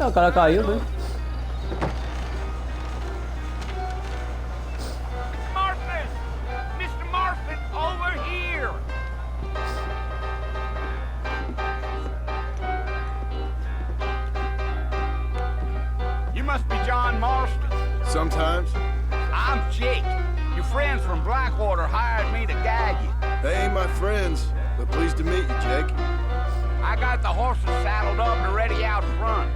O cara caiu, né? Martha! Mr. Martha, over here! You must be John Marston. Sometimes. I'm Jake. Your friends from Blackwater hired me to guide you. They ain't my friends, but pleased to meet you, Jake. I got the horses saddled up and ready out front.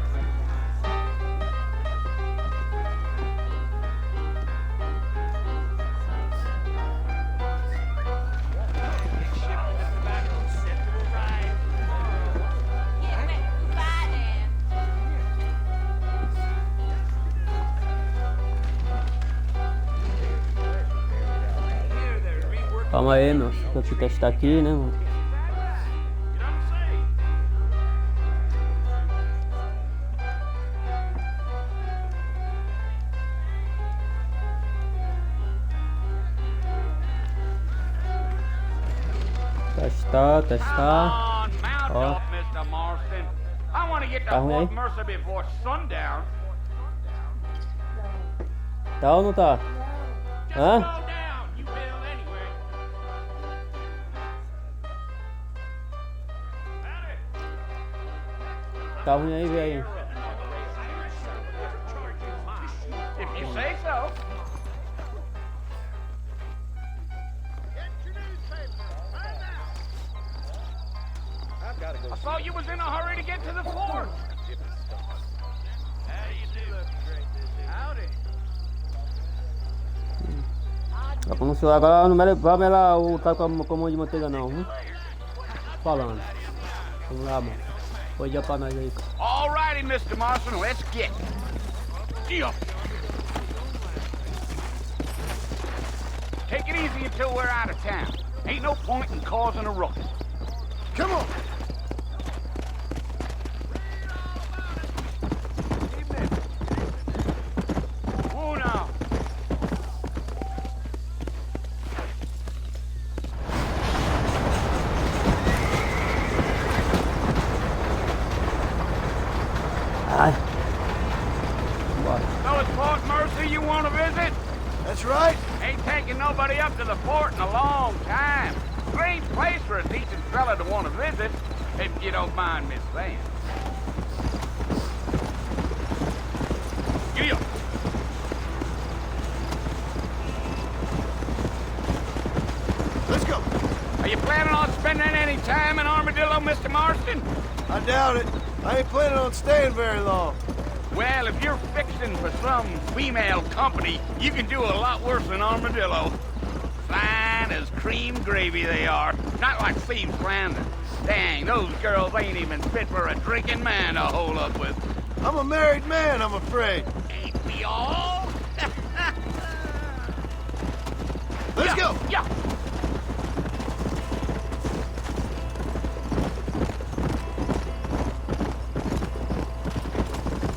Calma aí, meu. Deixa eu testar aqui, né, mano? Testar, testar. Ó. Tá ruim aí? Tá ou não tá? Hã? Tá ruim aí, velho. If you say so. I thought you was in a hurry to get to the fort. How do you do? Howdy. Agora não vai melar o tá com a mão de manteiga não, viu? Falando. Vamos lá, mano. Pode ir pra nós aí. Alrighty, Mr. Marston, let's get. Take it easy until we're out of town. Ain't no point in causing a ruckus. Come on! Whoa now. Ai. Bora. So it's Fort Mercy you want to visit? That's right. Ain't taking nobody up to the fort in a long time. Strange place for a decent fella to want to visit, if you don't mind me saying. Giddy up. Let's go. Are you planning on spending any time in Armadillo, Mr. Marston? I doubt it. I ain't planning on staying very long. Well, if you're fixing for some female company, you can do a lot worse than Armadillo. Fine as cream gravy they are. Not like Steve Flanders. Dang, those girls ain't even fit for a drinking man to hold up with. I'm a married man, I'm afraid. Ain't we all? Let's go. Yeah.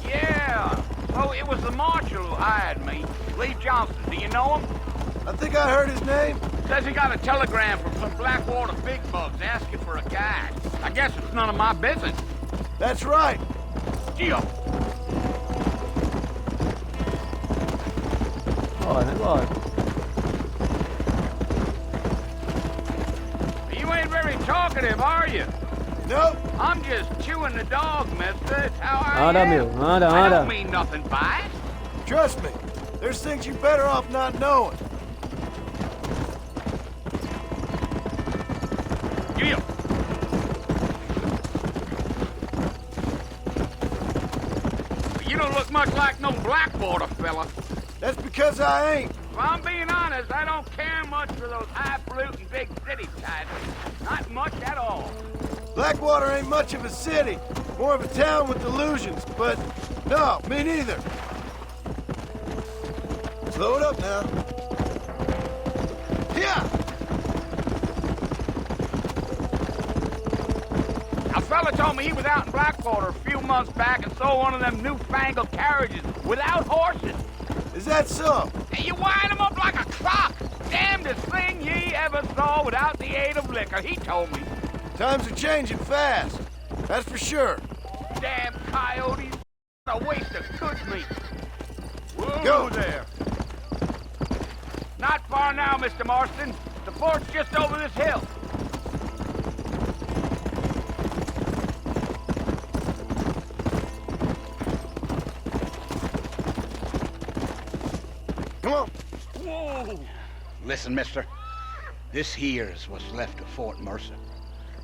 Yeah. So it was the marshal who hired me. Lee Johnson. Do you know him? I think I heard his name. Says he got a telegram from some Blackwater big bugs asking for a guide. I guess it's none of my business. That's right. Gio. Bora, bora. You ain't very talkative, are you? Nope. I'm just chewing the dog, mister. It's how I Anda, am. meu. Anda, I anda. don't mean nothing by it. Trust me. There's things you're better off not knowing. Gio. You don't look much like no Blackwater fella. That's because I ain't. If I'm being honest, I don't care much for those highfalutin big city types. Not much at all. Blackwater ain't much of a city. More of a town with delusions, but no, me neither. Slow it up now. Yeah! A fella told me he was out in Blackwater a few months back and saw one of them newfangled carriages without horses. Is that so? And you wind 'em up like a clock. Damnedest thing ye ever saw without the aid of liquor, he told me. Times are changing fast. That's for sure. Damn coyotes. a waste of good meat. Whoa Go. there. Not far now, Mr. Marston. The fort's just over this hill. Come on. Whoa! Listen, mister. This here's what's left of Fort Mercer.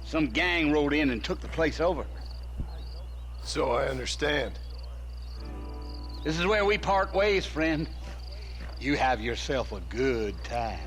Some gang rode in and took the place over. So I understand. This is where we part ways, friend. You have yourself a good time.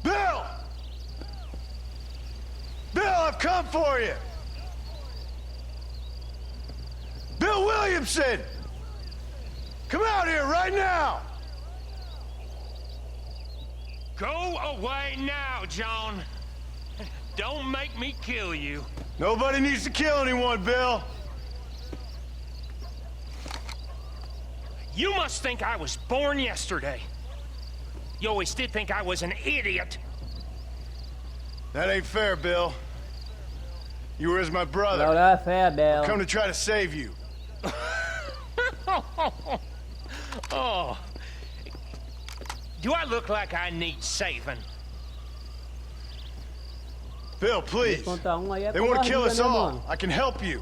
Bill! Bill, I've come for you! Bill Williamson! Come out here right now! Go away now, John. Don't make me kill you. Nobody needs to kill anyone, Bill. You must think I was born yesterday. You always did think I was an idiot. That ain't fair, Bill. You were as my brother. No, that's fair, Bill. Come to try to save you. Oh. Do I look like I need saving? Bill, please. Contar um aí é They want to kill us né, all. mano? I can help you.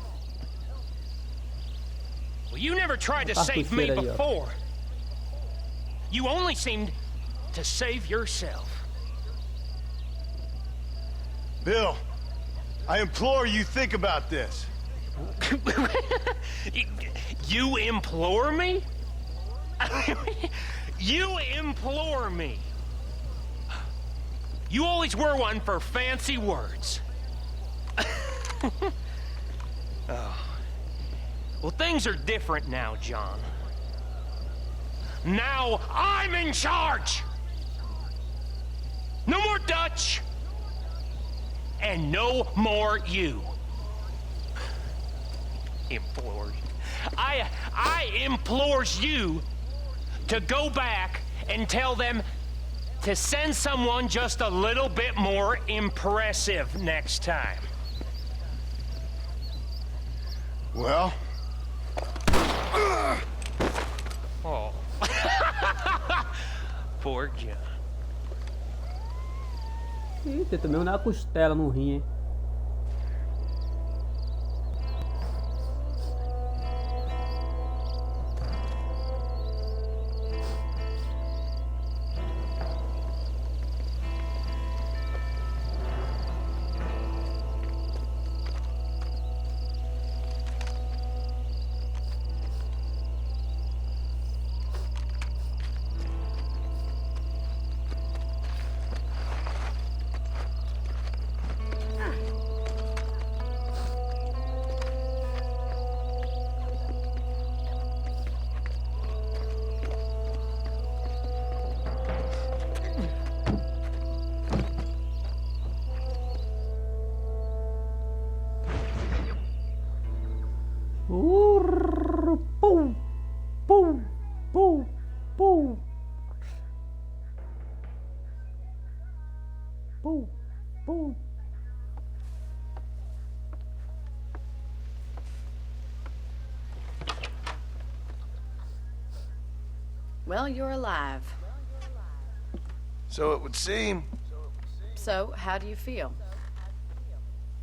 Well, you never tried to Tá save me sujeira aí, ó. before. You only seemed to save yourself. Bill, I implore you think about this. You implore me? You implore me. You always were one for fancy words. Oh. Well, things are different now, John. Now I'm in charge. No more Dutch. And no more you. Implores. I implores you to go back and tell them to send someone just a little bit more impressive next time. Well, Oh. Poor John. Ih, tem também uma costela no rim, hein? Pum, pum, pum, pum. Pum, pum. Well, you're alive. so it would seem. So, how do you feel?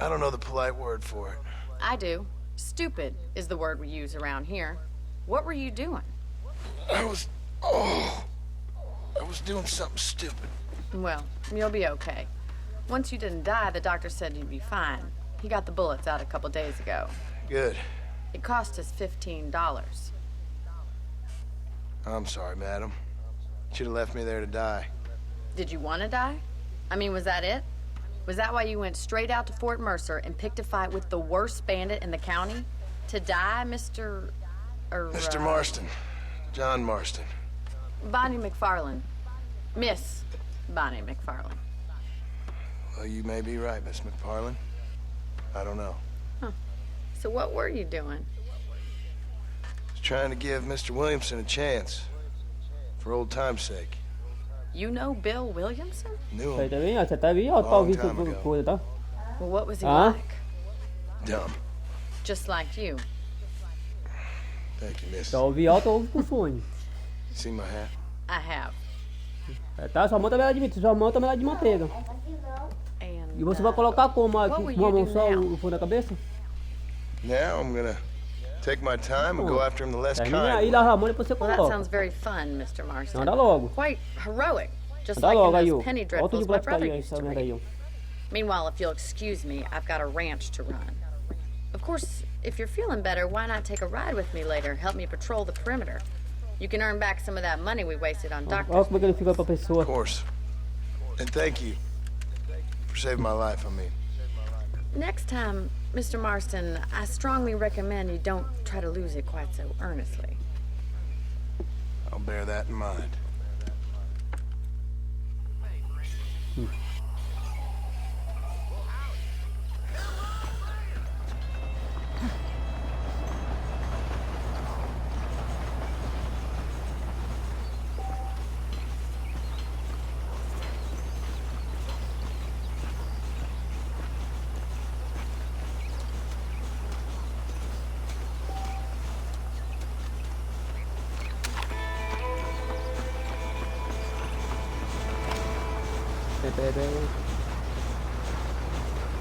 I don't know the polite word for it. I do. Stupid is the word we use around here. What were you doing? I was... Oh, I was doing something stupid. Well, you'll be okay. Once you didn't die, the doctor said you'd be fine. He got the bullets out a couple days ago. Good. It cost us $15. I'm sorry, madam. Should have left me there to die. Did you want to die? I mean, was that it? Was that why you went straight out to Fort Mercer and picked a fight with the worst bandit in the county? To die, Mr. Mr. Marston. John Marston. Bonnie McFarland. Miss Bonnie McFarland. Well, you may be right, Miss McFarland. I don't know. So what were you doing? Was trying to give Mr. Williamson a chance. For old time's sake. You know Bill Williamson? Knew Você him. tá vendo? Você tá vendo? Ó, tá ouvindo Long time por ago. coisa, tá? Well, what was he Huh? like? Dumb. Just like you. Thank you, miss. Tá ouvindo alto ou ouve por fone. See my hat? I have. Tá? Sua mão também é de sua mão também é de manteiga. And E você vai colocar como? What Com will uma you mão do só now? o fone da cabeça? Now I'm gonna take my time and go after him the less Termina aí, kind. lava a mão e depois você well, that coloca. sounds very fun, Mr. Marston. Anda logo. Quite heroic. Just Anda like logo in aí, those ó. penny Olha o dreadfuls de my plástico brother aí, used essa to merda aí, read. ó. Meanwhile, if you'll excuse me, I've got a ranch to run. Of course, if you're feeling better, why not take a ride with me later? Help me patrol the perimeter. You can earn back some of that money we wasted on Olha doctors. como é que ele fica pra pessoa. Of course. And thank you for saving my life, I mean. Next time, Mr. Marston, I strongly recommend you don't try to lose it quite so earnestly. I'll bear that in mind.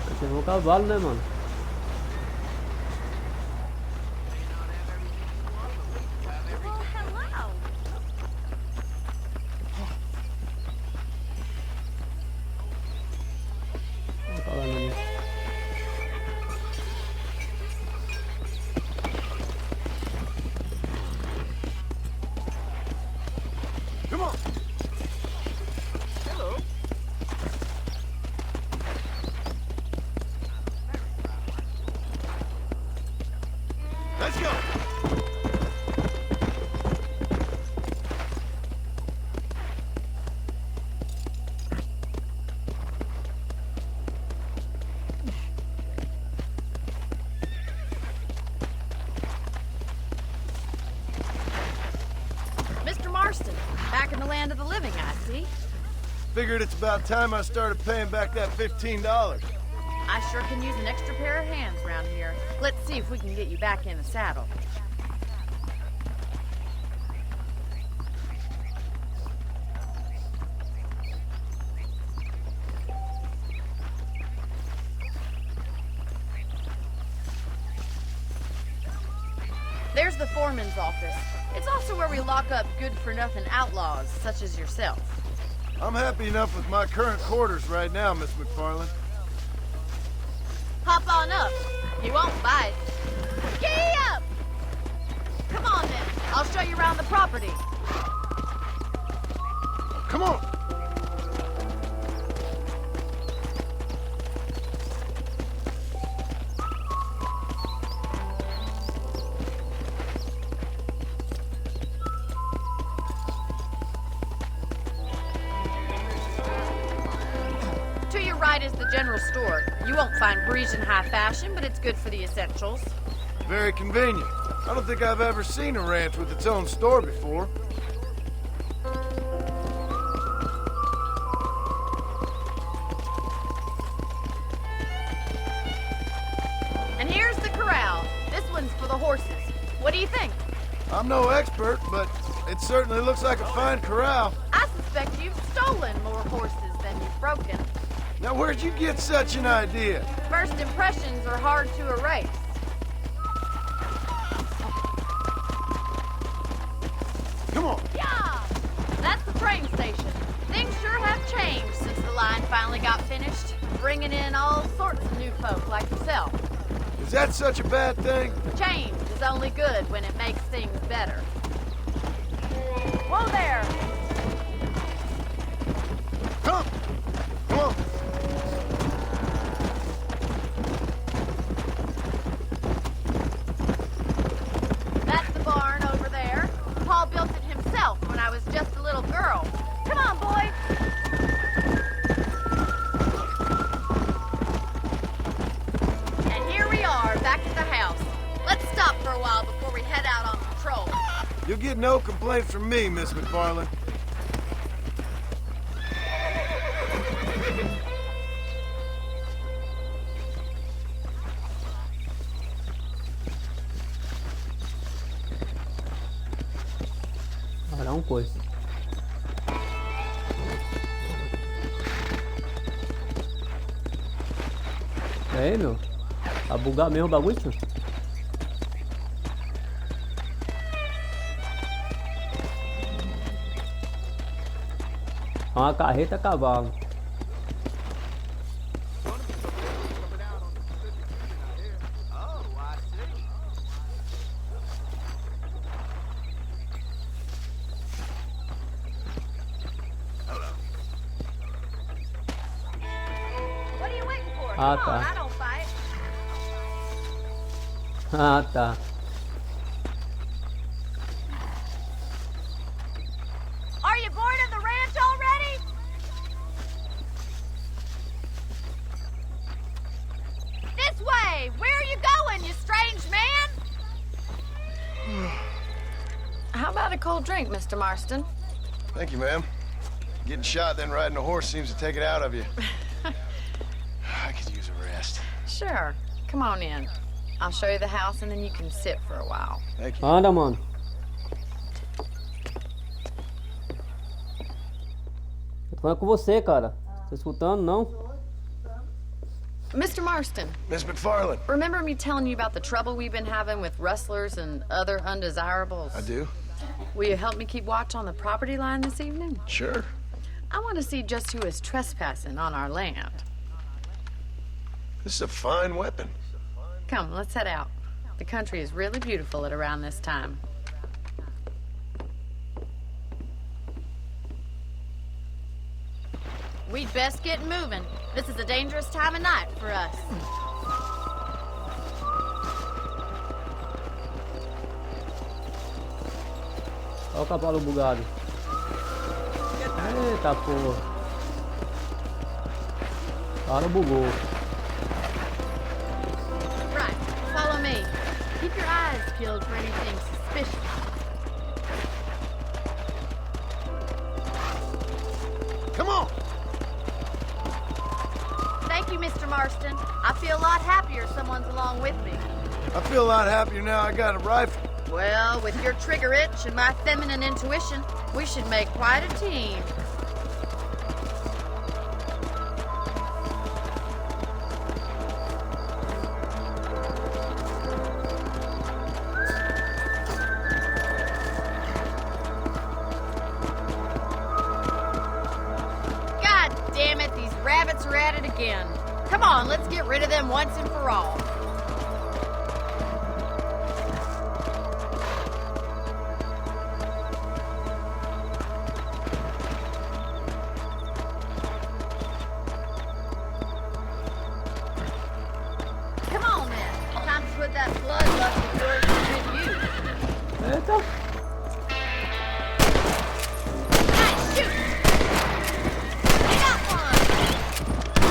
Você viu o cavalo, né, mano? Olha o cavalo ali. Come on! Let's go! Mr. Marston, back in the land of the living, I see. Figured it's about time I started paying back that $15. I sure can use an extra pair of hands around here. Let's see if we can get you back in the saddle. There's the foreman's office. It's also where we lock up good-for-nothing outlaws, such as yourself. I'm happy enough with my current quarters right now, Miss McFarland. Hop on up. He won't bite. Giddy up! Come on then. I'll show you around the property. Come on! To your right is the general store. You won't find Parisian high fashion, but it's good for the essentials. Very convenient. I don't think I've ever seen a ranch with its own store before. And here's the corral. This one's for the horses. What do you think? I'm no expert, but it certainly looks like a fine corral. I suspect you've stolen more horses than you've broken. Now, where'd you get such an idea? First impressions are hard to erase. Come on. Yeah! That's the train station. finally got finished bringing in all sorts of new folk like yourself. Is that such a bad thing? Change is only good when it makes things better. Whoa there! Come! Come on! That's the barn over there. Paul built it himself when I was just a little girl. Come on, boy! And here we are, back at the house. Let's stop for a while before we head out on patrol. You'll get no complaints from me, Miss McFarland. Olha um coice. É aí, meu. Tá bugar mesmo o bagulho, tio? É uma carreta a cavalo. What are you waiting for? Ah, Come on, tá. I don't fight. Ah, tá. Are you bored of the ranch already? This way! Where are you going, you strange man? How about a cold drink, Mr. Marston? Thank you, ma'am. Getting shot, then riding a horse seems to take it out of you. I could use a rest. Sure. Come on in. I'll show you the house and then you can sit for a while. Thank you. Anda, mano. Eu tô falando com você, cara. Tá escutando, não? Mr. Marston, Miss McFarland. remember me telling you about the trouble we've been having with rustlers and other undesirables? I do? Will you help me keep watch on the property line this evening? Sure. I want to see just who is trespassing on our land. This is a fine weapon. Come, let's head out. The country is really beautiful at around this time. We'd best get moving. This is a dangerous time of night for us. Olha o cavalo bugado. Eita porra. O cara bugou. Right, follow me. Keep your eyes peeled for anything suspicious. Come on! Thank you, Mr. Marston. I feel a lot happier someone's along with me. I feel a lot happier now I got a rifle. Well, with your trigger itch and my feminine intuition, we should make quite a team. God damn it, these rabbits are at it again. Come on, let's get rid of them once and for all. Come on then. Time to put that bloodlust of yours to good use. Eita. Nice shoot! You got one!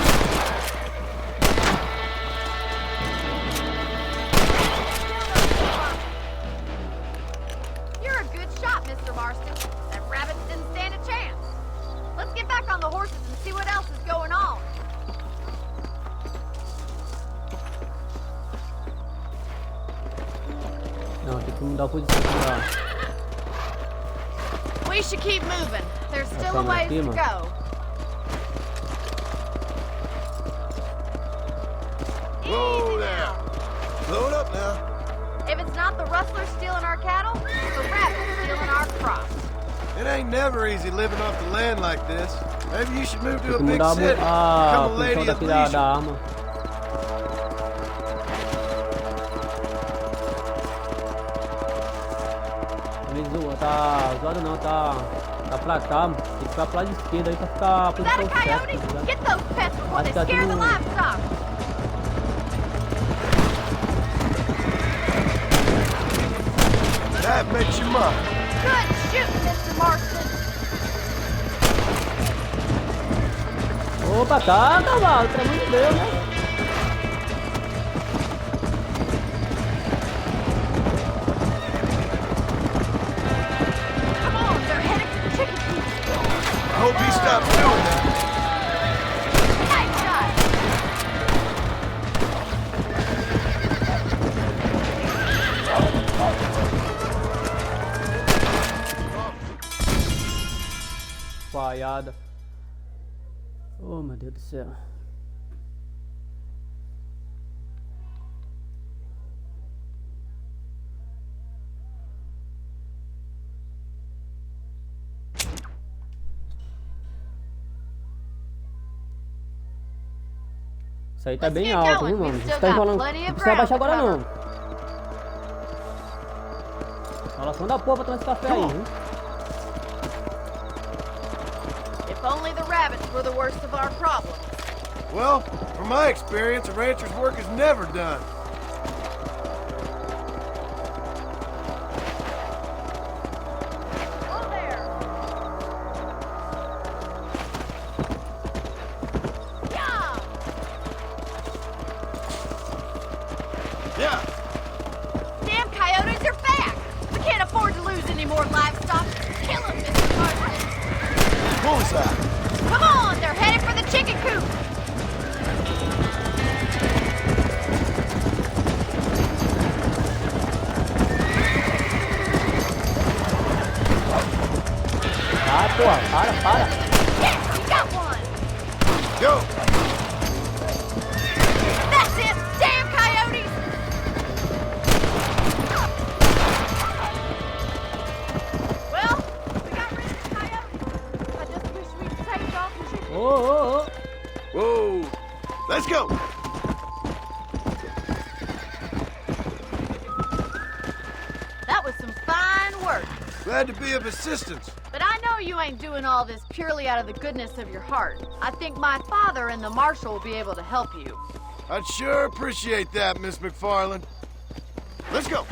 You're a good shot, Mr. Marston. That rabbit didn't stand a chance. Let's get back on the horses and see what else is going on. Não, tem que mudar a posição pra... We should keep moving. There's still a Essa ways aqui, to mano. go. Whoa Easy there. now. Load up now. If it's not the rustlers stealing our cattle, it's the rabbits stealing our crops. It ain't never easy living off the land like this. Maybe you should move to a Tem que big mudar city. Become a função lady of daqui da leisure. arma. Tá zoado não, tá pra cá, tem que ficar pro lado esquerdo aí pra ficar a Is that a posição certa, coyote? tá ligado? Get those pets before they Acho que aqui scare the no- livestock. That makes you muff. Good shooting, Mr. Marston. Opa, tá, cavalo, pelo amor de Deus, né? Come on, they're headed for the chicken coop. I hope he stops doing that. Nice shot. Falhada. Oh, meu Deus do céu. Isso aí tá Let's bem get alto, going. viu, mano? We've still Isso tá got enrolando. plenty Não of precisa baixar ground agora to não. Falação da porra pra tomar esse café aí, viu? If only the rabbits were the worst of our problems. Well, from my experience, a rancher's work is never done. Oh, there. Yeah. Yeah, Damn coyotes are back. We can't afford to lose any more livestock. Kill them, Mr. Marston. bullseye. Come on, they're headed for the chicken coop. Ah, porra, para. Yes, we got one. Go. That's it. Damn coyotes. Well, we got rid of the coyotes. I just wish we'd saved all the chickens. Ô. Whoa. Let's go. That was some fine work. Glad to be of assistance. But I know you ain't doing all this purely out of the goodness of your heart. I think my father and the marshal will be able to help you. I'd sure appreciate that, Miss McFarland. Let's go.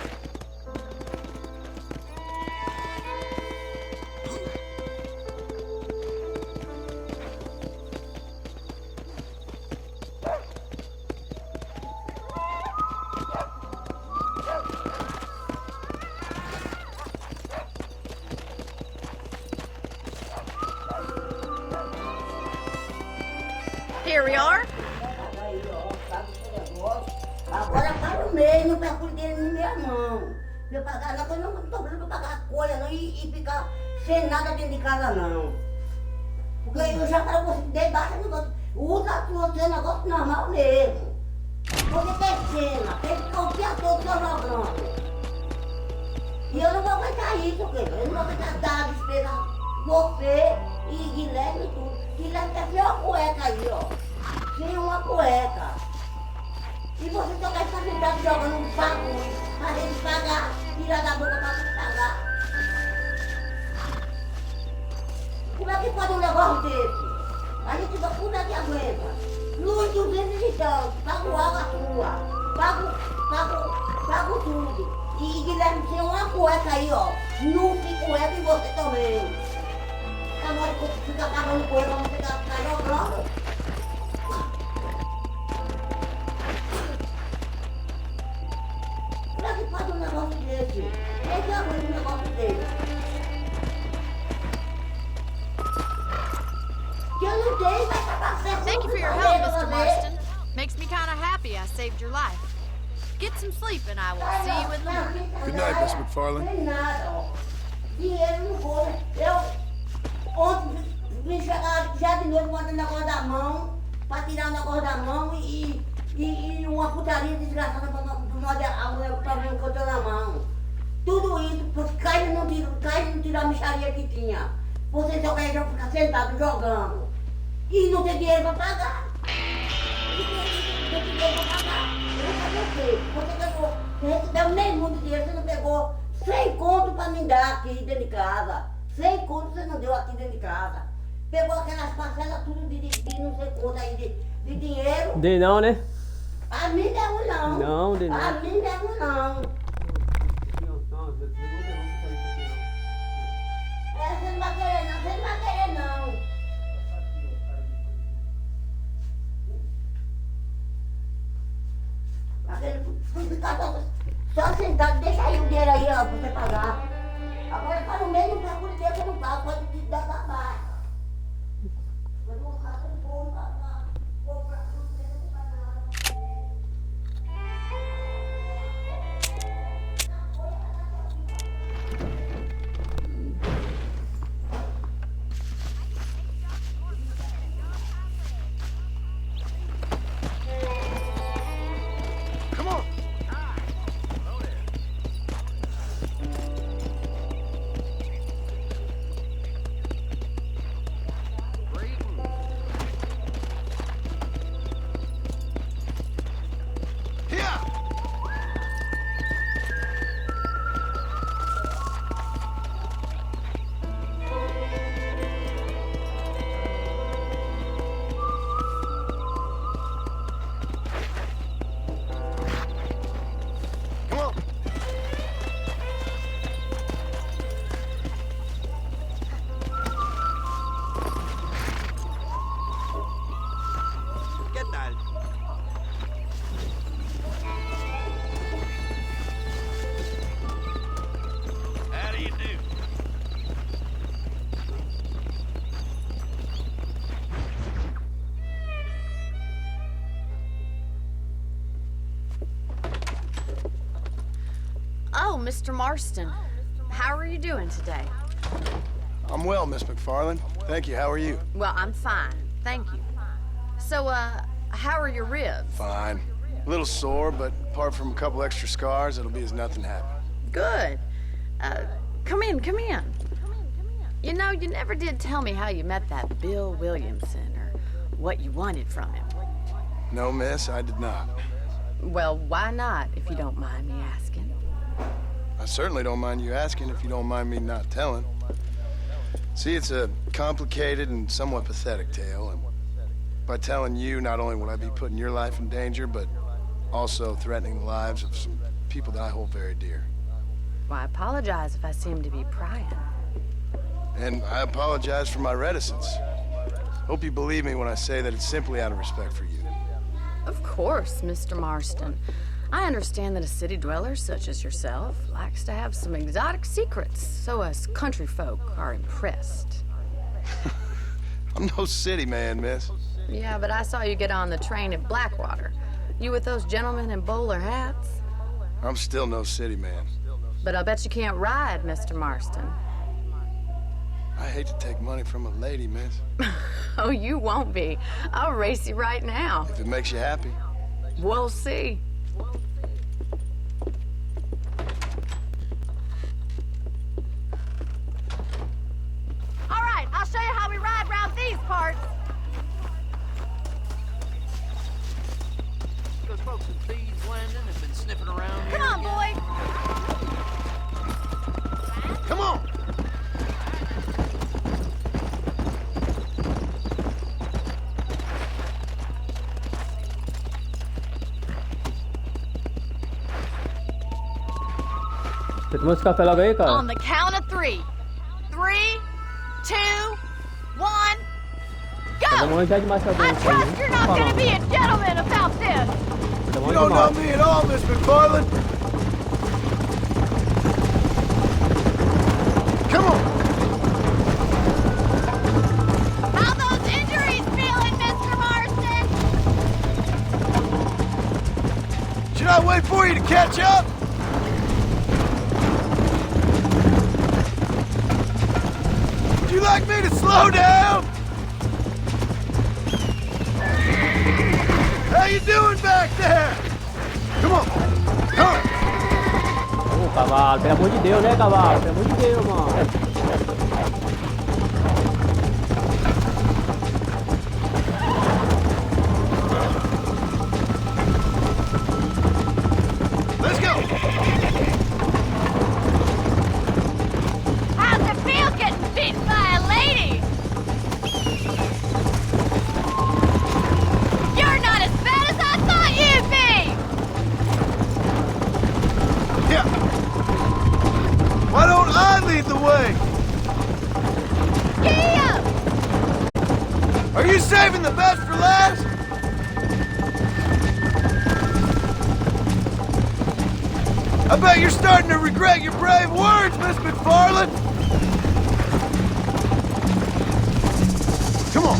Here we are. Agora para o meio, não perco dinheiro na minha mão. Eu pagar, não, eu não estou precisando pagar coisa não, e ficar sem nada dentro de casa não. Porque eu já falo com você, debaixo do negócio, usa o negócio normal mesmo. Porque tem cena, tem que confiar todo que eu jogando. E eu não vou aguentar isso, querido. Eu não vou aguentar dar despesa você e Guilherme e tudo. Guilherme quer ser uma cueca aí, ó. Sem uma cueca. E você tocar essa cidade jogando um bagulho, fazer ele pagar, tirar da boca pra você pagar. Como é que pode um negócio desse? A gente vai como é que aguenta? Luz 200 e tanto, pago água sua, pago tudo. E Guilherme tem uma cueca aí, ó. Nu de cueca e você também. Agora fica pagando cueca, você tá jogando. Como é que faz um negócio desse? Quem que aguenta um negócio desse? Que eu não tenho, vai acabar certo. Thank you for your help, Mr. Marston. Makes me kind of happy I saved your life. Get some sleep and I will see you in the morning. Good night, Miss McFarland. Não tem nada, ó. Dinheiro não vou. Eu ontem vim chegar já de noite botando o negócio da mão, pra tirar o negócio da mão e uma putaria desgraçada pra nós a mulher que tá vendo que eu tô na mão. Tudo isso, porque cai no tiro, cai no tiro da micharia que tinha. Você só quer ficar sentado jogando. E não tem dinheiro pra pagar. E não tem dinheiro pra pagar. Eu vou fazer o quê? Você recebeu nem muito dinheiro, você não pegou 100 conto pra me dar aqui dentro de casa. 100 conto você não deu aqui dentro de casa. Pegou aquelas parcelas tudo de não sei quanto aí de dinheiro. Dei não, né? A mim deu não. Não, dei não. A mim deu não. Você não vai querer não, você não vai querer não. Ficar só sentado, deixa aí o dinheiro aí, ó, pra você pagar. Agora tá no meio, não procura dinheiro, você não paga, pode te dar trabalho. Eu vou ficar com o povo pra cá, comprar tudo, você não paga nada. Come on. Here. Come on. ¿Qué tal? How do you do? Oh, Mr. Marston. How are you doing today? I'm well, Miss McFarland. Thank you. How are you? Well, I'm fine. Thank you. So, how are your ribs? Fine. A little sore, but apart from a couple extra scars, it'll be as nothing happened. Good. Come in, come in. You know, you never did tell me how you met that Bill Williamson or what you wanted from him. No, miss, I did not. Well, why not, if you don't mind me asking? I certainly don't mind you asking if you don't mind me not telling. See, it's a complicated and somewhat pathetic tale, and by telling you, not only would I be putting your life in danger, but also threatening the lives of some people that I hold very dear. Well, I apologize if I seem to be prying. And I apologize for my reticence. Hope you believe me when I say that it's simply out of respect for you. Of course, Mr. Marston. I understand that a city dweller such as yourself likes to have some exotic secrets, so us country folk are impressed. I'm no city man, miss. Yeah, but I saw you get on the train at Blackwater. You with those gentlemen in bowler hats? I'm still no city man. But I bet you can't ride, Mr. Marston. I hate to take money from a lady, miss. Oh, you won't be. I'll race you right now. If it makes you happy. We'll see. All right, I'll show you how we ride around these parts. Those folks in Thieves Landing have been sniffing around here. Come on, again. boy. Come on! Você tomou esse café logo aí, cara? On the count of 3. 3, 2, 1, Tá go! manjar demais pra I dentro. trust you're not gonna be a gentleman about this. You don't know me at all, Miss McFarland. Come on! How those injuries feeling, Mr. Marston? Should I wait for you to catch up? Would you like me to slow down? How you doing back there? Come on! Come on! Oh, cavalo. Pelo amor de Deus, né, cavalo? Pelo amor de Deus, mano. Let's go! How's it feel getting beaten by a lady? You're not as bad as I thought you'd be! Yeah. Why don't I lead the way? Yeah! Are you saving the best for last? I bet you're starting to regret your brave words, Miss McFarland! Come on.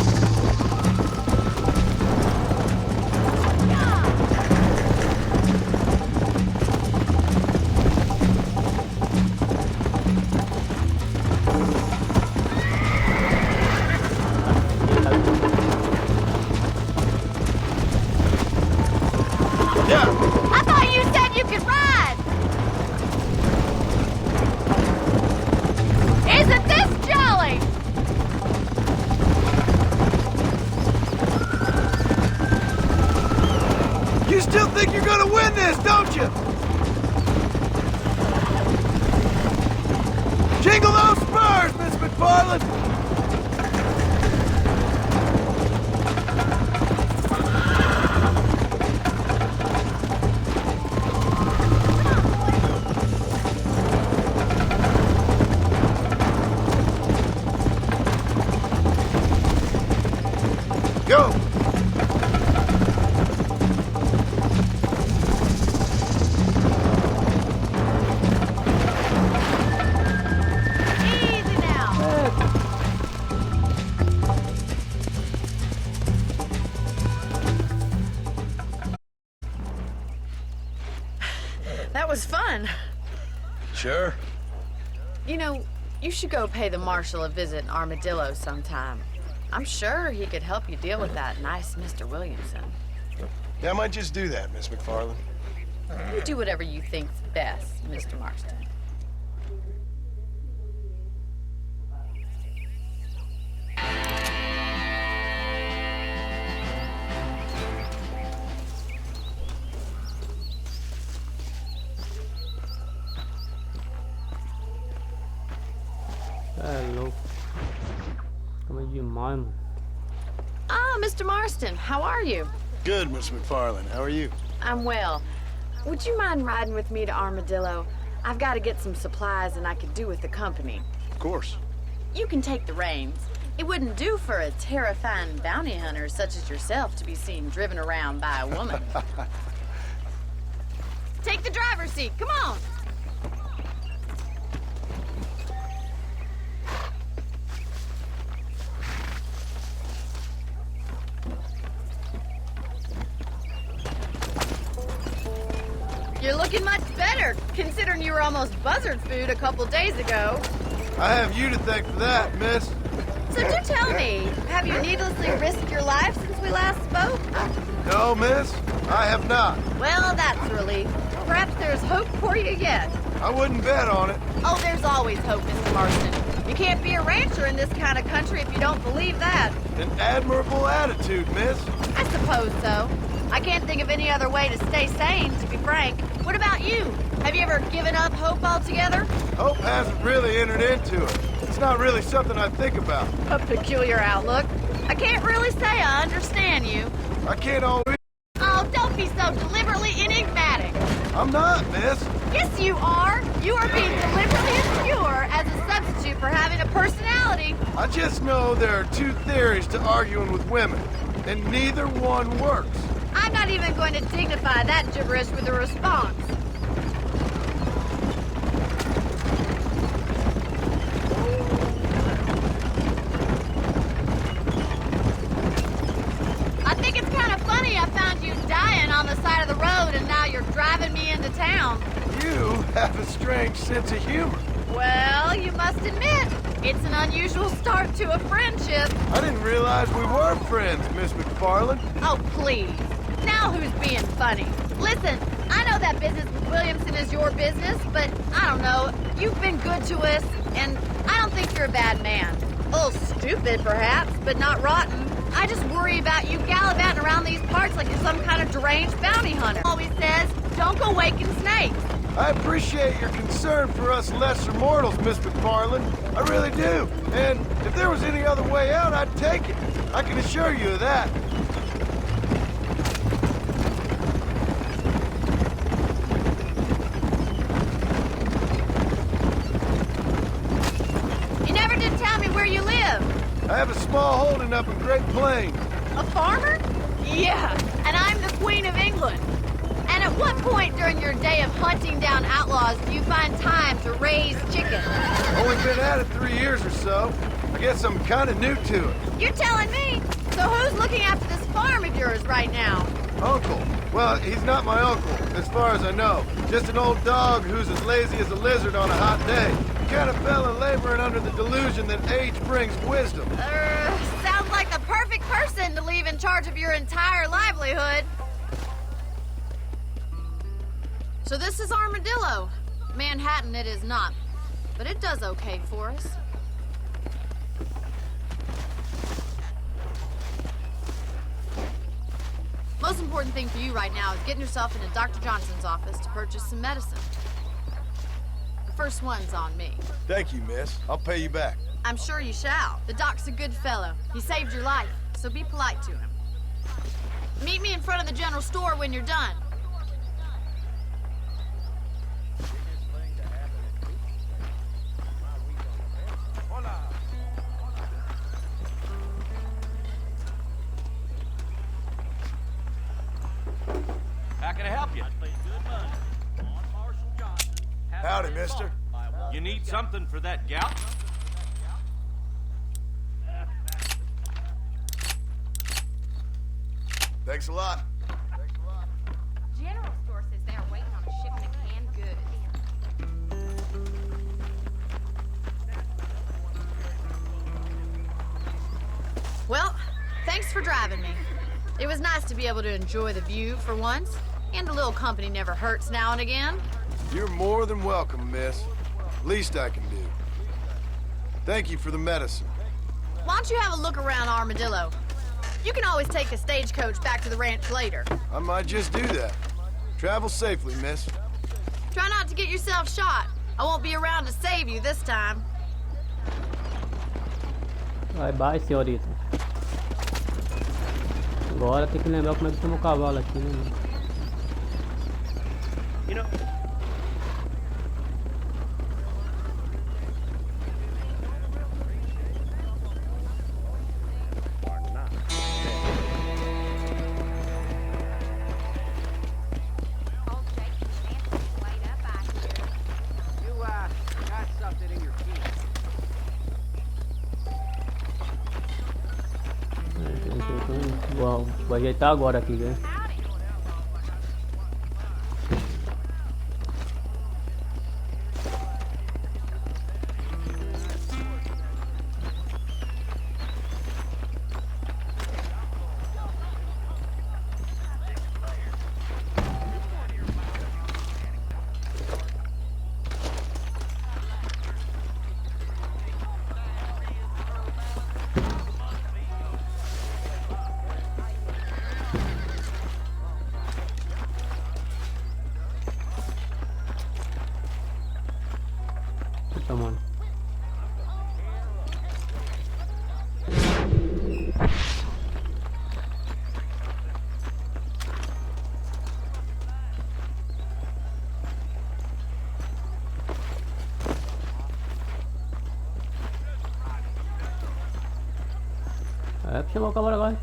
Yeah. I thought you said you could ride! Isn't this jolly? You still think you're gonna win this, don't you? Jingle those spurs, Miss McFarland! Go! Easy now. That was fun. Sure. You know, you should go pay the marshal a visit in Armadillo sometime. I'm sure he could help you deal with that nice Mr. Williamson. Yeah, I might just do that, Miss McFarland. You do whatever you think's best, Mr. Marston. É louco. Tamo demais, mano. Ah, Mr. Marston, how are you? Good, Miss McFarland. How are you? I'm well. Would you mind riding with me to Armadillo? I've got to get some supplies and I could do with the company. Of course. You can take the reins. It wouldn't do for a terrifying bounty hunter such as yourself to be seen driven around by a woman. Take the driver's seat. Come on. You're looking much better, considering you were almost buzzard food a couple days ago. I have you to thank for that, miss. So do tell me, have you needlessly risked your life since we last spoke? No, miss, I have not. Well, that's a relief. Perhaps there's hope for you yet. I wouldn't bet on it. Oh, there's always hope, Mr. Marston. You can't be a rancher in this kind of country if you don't believe that. An admirable attitude, miss. I suppose so. I can't think of any other way to stay sane, to be frank. What about you? Have you ever given up hope altogether? Hope hasn't really entered into it. It's not really something I think about. A peculiar outlook. I can't really say I understand you. I can't always... Oh, don't be so deliberately enigmatic. I'm not, miss. Yes, you are. You are being deliberately obscure as a substitute for having a personality. I just know there are two theories to arguing with women, and neither one works. I'm not even going to dignify that gibberish with a response. I think it's kind of funny I found you dying on the side of the road and now you're driving me into town. You have a strange sense of humor. Well, you must admit, it's an unusual start to a friendship. I didn't realize we were friends, Miss McFarland. Oh, please. Now who's being funny? Listen, I know that business with Williamson is your business, but I don't know. You've been good to us, and I don't think you're a bad man. A little stupid, perhaps, but not rotten. I just worry about you gallivanting around these parts like you're some kind of deranged bounty hunter. Always says, don't go waking snakes. I appreciate your concern for us lesser mortals, Miss McFarland. I really do. And if there was any other way out, I'd take it. I can assure you of that. You never did tell me where you live. I have a small holding up in Great Plains. A farmer? Yeah, and I'm the Queen of England. And at what point during your day of hunting down outlaws do you find time to raise chickens? Only been at it 3 years or so. I guess I'm kind of new to it. You're telling me? So who's looking after this farm of yours right now? Uncle. Well, he's not my uncle, as far as I know. Just an old dog who's as lazy as a lizard on a hot day. Kind of fella laboring under the delusion that age brings wisdom. Sounds like the perfect person to leave in charge of your entire livelihood. So this is Armadillo. Manhattan it is not, but it does okay for us. Most important thing for you right now is getting yourself into Dr. Johnson's office to purchase some medicine. The first one's on me. Thank you, miss. I'll pay you back. I'm sure you shall. The doc's a good fellow. He saved your life, so be polite to him. Meet me in front of the general store when you're done. How can I help you? Howdy, mister. You need something for that gout? Thanks a lot. General store says they are waiting on a shipment of canned goods. Well, thanks for driving me. It was nice to be able to enjoy the view for once, and a little company never hurts now and again. You're more than welcome, miss. Least I can do. Thank you for the medicine. Why don't you have a look around Armadillo? You can always take a stagecoach back to the ranch later. I might just do that. Travel safely, miss. Try not to get yourself shot. I won't be around to save you this time. Bye bye, senhorita. Agora tem que lembrar como é que chama o cavalo aqui, né? You know, got something in your keys. Vou ajeitar agora aqui, né? Come on. Chamar o cavalo agora.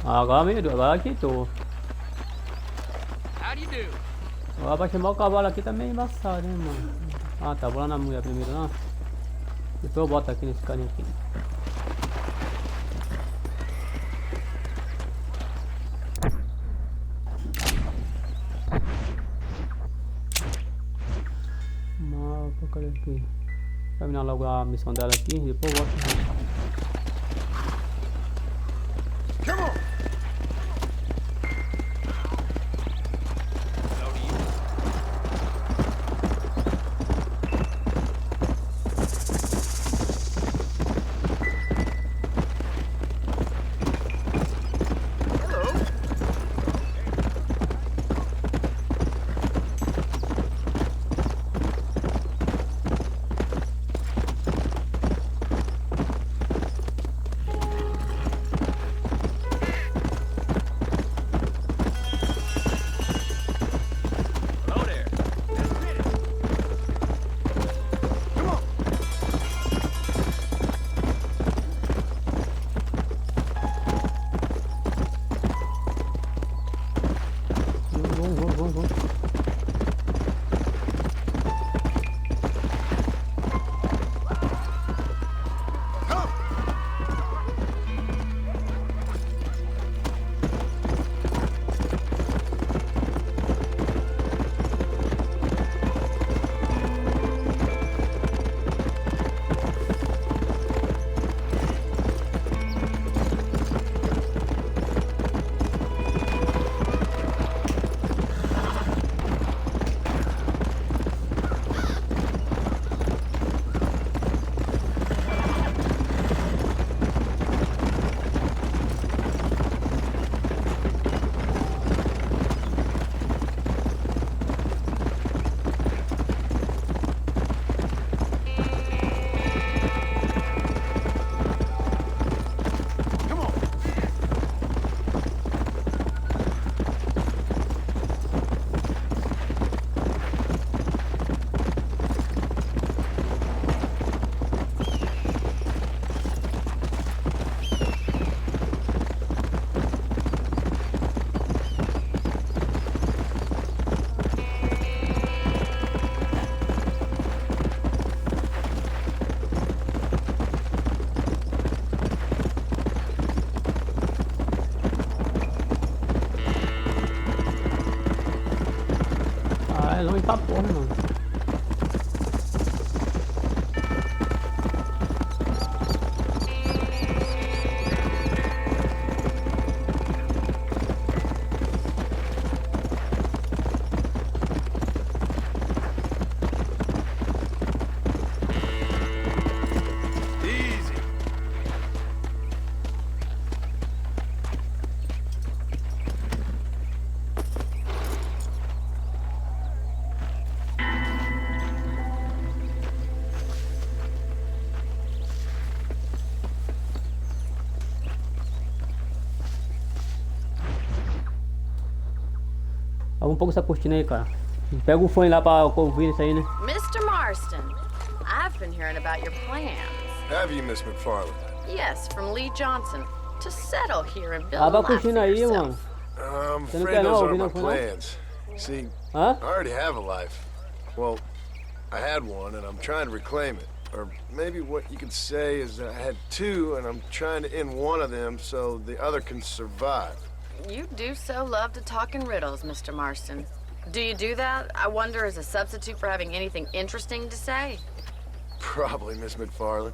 Agora ajeitou. How do you do? Agora pra chamar o cavalo aqui tá meio embaçado, hein, mano. Ah, tá, vou lá na mulher primeiro, não. Depois eu boto aqui nesse carinha aqui. Mapa, cadê aqui? Vou terminar logo a missão dela aqui, depois eu volto. Come on. É longe pra porra, mano. Easy. Abre um pouco essa cortina aí, cara. Pega o fone lá pra ouvir isso aí, né? Mr. Marston, I've been hearing about your plans. Have you, Miss McFarland? Yes, from Lee Johnson. To settle here and build Abre a a life for cortina aí, yourself. mano. I'm Você não afraid quer não those ouvir aren't my não, foi não? plans. See, Hã? I already have a life. Well, I had one, and I'm trying to reclaim it. Or maybe what you could say is that I had two, and I'm trying to end one of them so the other can survive. You do so love to talk in riddles, Mr. Marston. Do you do that, I wonder, as a substitute for having anything interesting to say? Probably, Miss McFarland.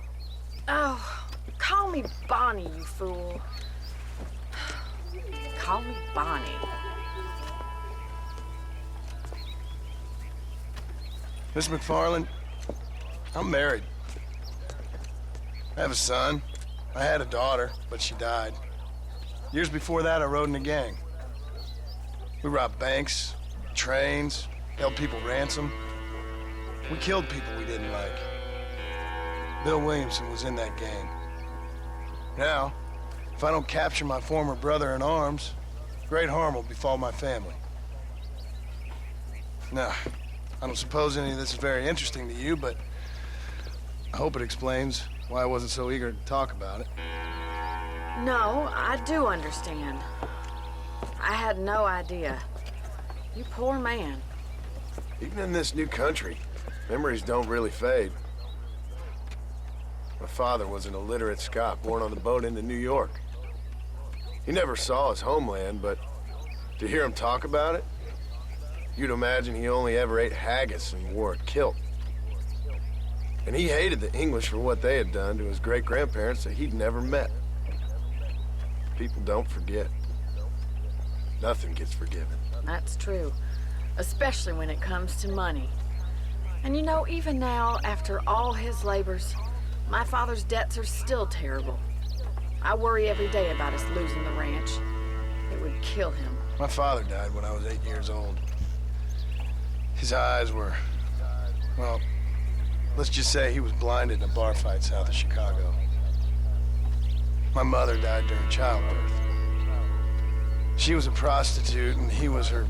Oh, call me Bonnie, you fool. Call me Bonnie. Miss McFarland, I'm married. I have a son. I had a daughter, but she died. Years before that, I rode in a gang. We robbed banks, trains, held people ransom. We killed people we didn't like. Bill Williamson was in that gang. Now, if I don't capture my former brother in arms, great harm will befall my family. Now, I don't suppose any of this is very interesting to you, but I hope it explains why I wasn't so eager to talk about it. No, I do understand. I had no idea. You poor man. Even in this new country, memories don't really fade. My father was an illiterate Scot born on the boat into New York. He never saw his homeland, but to hear him talk about it, you'd imagine he only ever ate haggis and wore a kilt. And he hated the English for what they had done to his great-grandparents that he'd never met. People don't forget. Nothing gets forgiven. That's true. Especially when it comes to money. And you know, even now, after all his labors, my father's debts are still terrible. I worry every day about us losing the ranch. It would kill him. My father died when I was 8 years old. His eyes were, well, let's just say he was blinded in a bar fight south of Chicago. My mother died during childbirth. She was a prostitute and he was her,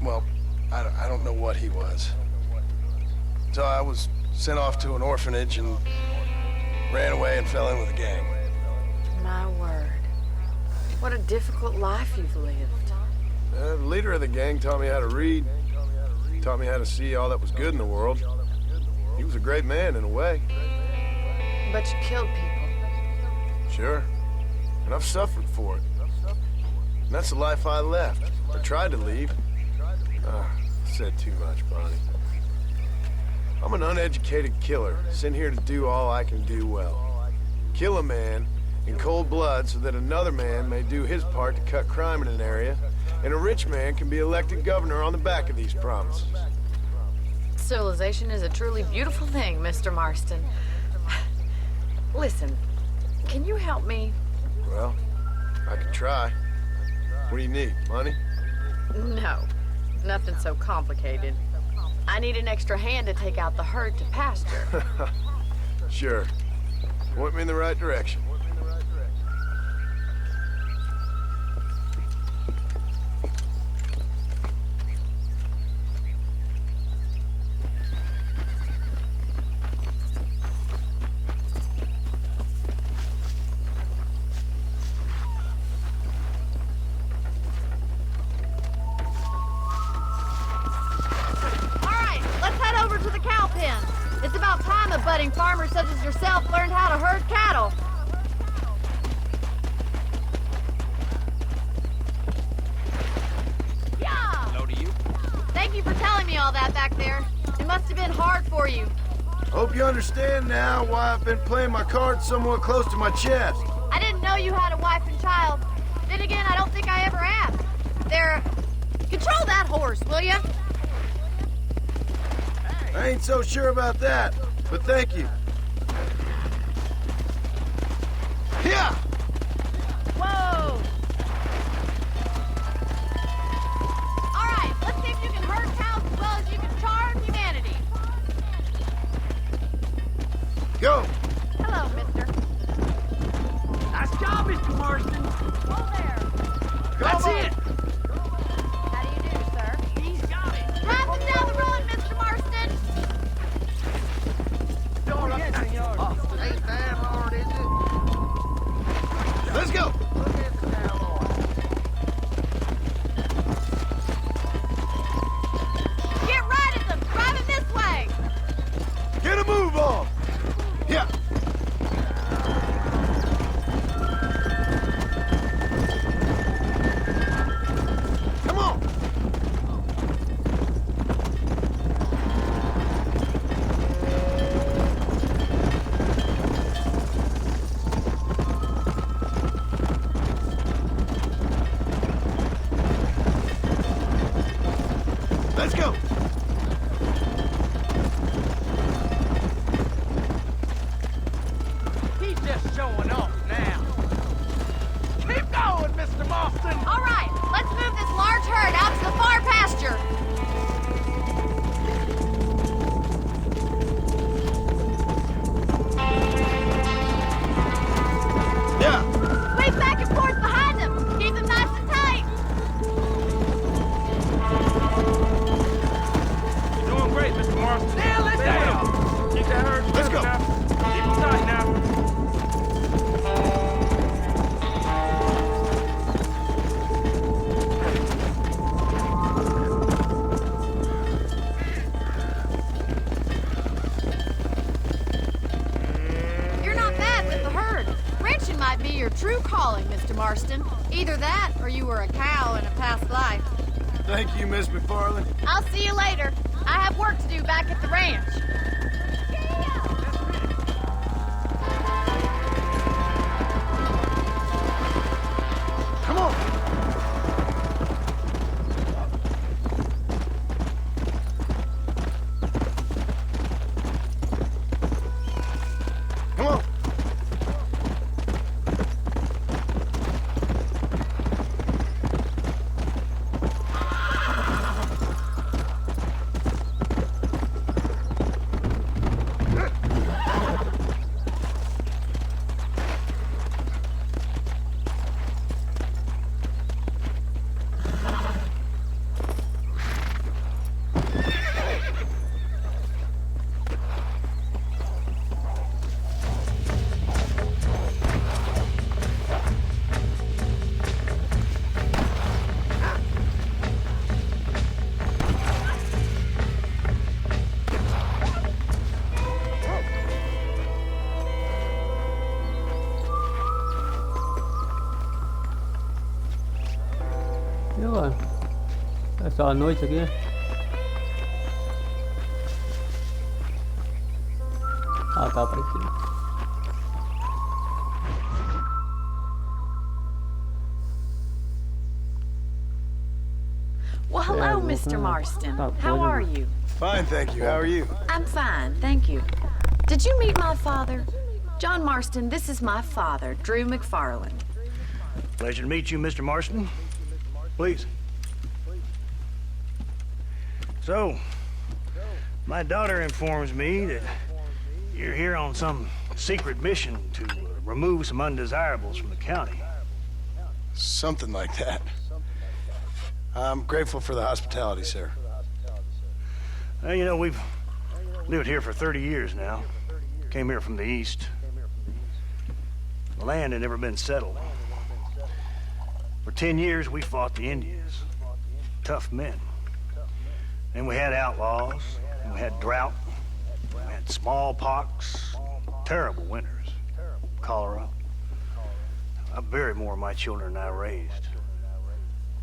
well, I don't know what he was. So I was sent off to an orphanage and ran away and fell in with a gang. My word. What a difficult life you've lived. The leader of the gang taught me how to read, taught me how to see all that was good in the world. He was a great man in a way. But you killed people. Sure. And I've suffered for it. And that's the life I left. I tried to leave. Said too much, Bonnie. I'm an uneducated killer, sent here to do all I can do well. Kill a man in cold blood so that another man may do his part to cut crime in an area, and a rich man can be elected governor on the back of these promises. Civilization is a truly beautiful thing, Mr. Marston. Listen, can you help me? Well, I can try. What do you need, money? No, nothing so complicated. I need an extra hand to take out the herd to pasture. Sure. Point me in the right direction. It's about time a budding farmer such as yourself learned how to herd cattle. Yeah! Hello to you. Thank you for back there. It must have been hard for you. Hope you understand now why I've been playing my cards somewhat close to my chest. I didn't know you had a wife and child. Then again, I don't think I ever asked. Control that horse, will you? I ain't so sure about that, but thank you. Yeah! Whoa! All right, let's see if you can herd cows as well as you can charm humanity. Go! Hello, mister. Nice job, Mr. Marston. Hold there. That's it. How do you do, sir? He's got it. Drive them down the road, Mr. Marston. Ain't that hard, is it? Let's go! Get right at them. Drive it this way. Get a move on! Yeah! Come on! Let's go! He's just showing off now. Keep going, Mr. Marston. All right, let's move this large herd out to the far pasture. Yeah! Sweep back and forth behind them. Keep them nice and tight. You're doing great, Mr. Marston. Now let's go. Keep that herd Let's go. now. Keep them tight now. You're not bad with the herd. Ranching might be your true calling, Mr. Marston. Either that, or you were a cow in a past life. Thank you, Miss McFarland. I'll see you later. I have work to do back at the ranch. Come on! Come on! E agora? É só a noite aqui. Ah, tá aparecendo. Well, hello, Mr. Marston. How are you? Fine, thank you. How are you? I'm fine, thank you. Did you meet my father? John Marston, this is my father, Drew McFarland. Pleasure to meet you, Mr. Marston. Please. So, my daughter informs me that you're here on some secret mission to remove some undesirables from the county. Something like that. I'm grateful for the hospitality, sir. Well, you know, we've lived here for 30 years now. Came here from the east. The land had never been settled. For 10 years, we fought the Indians. Tough men. And we had outlaws, and we had drought, we had smallpox, terrible winters, cholera. I buried more of my children than I raised.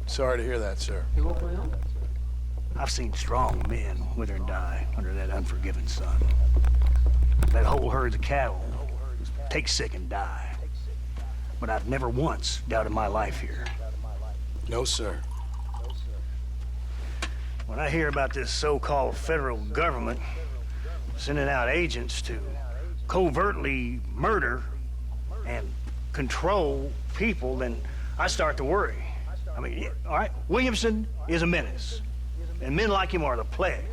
Sorry to hear that, sir. I've seen strong men wither and die under that unforgiving sun. That whole herds of cattle take sick and die. But I've never once doubted my life here. No, sir. When I hear about this so-called federal government sending out agents to covertly murder and control people, then I start to worry. I mean, yeah, all right, Williamson is a menace, and men like him are the plague.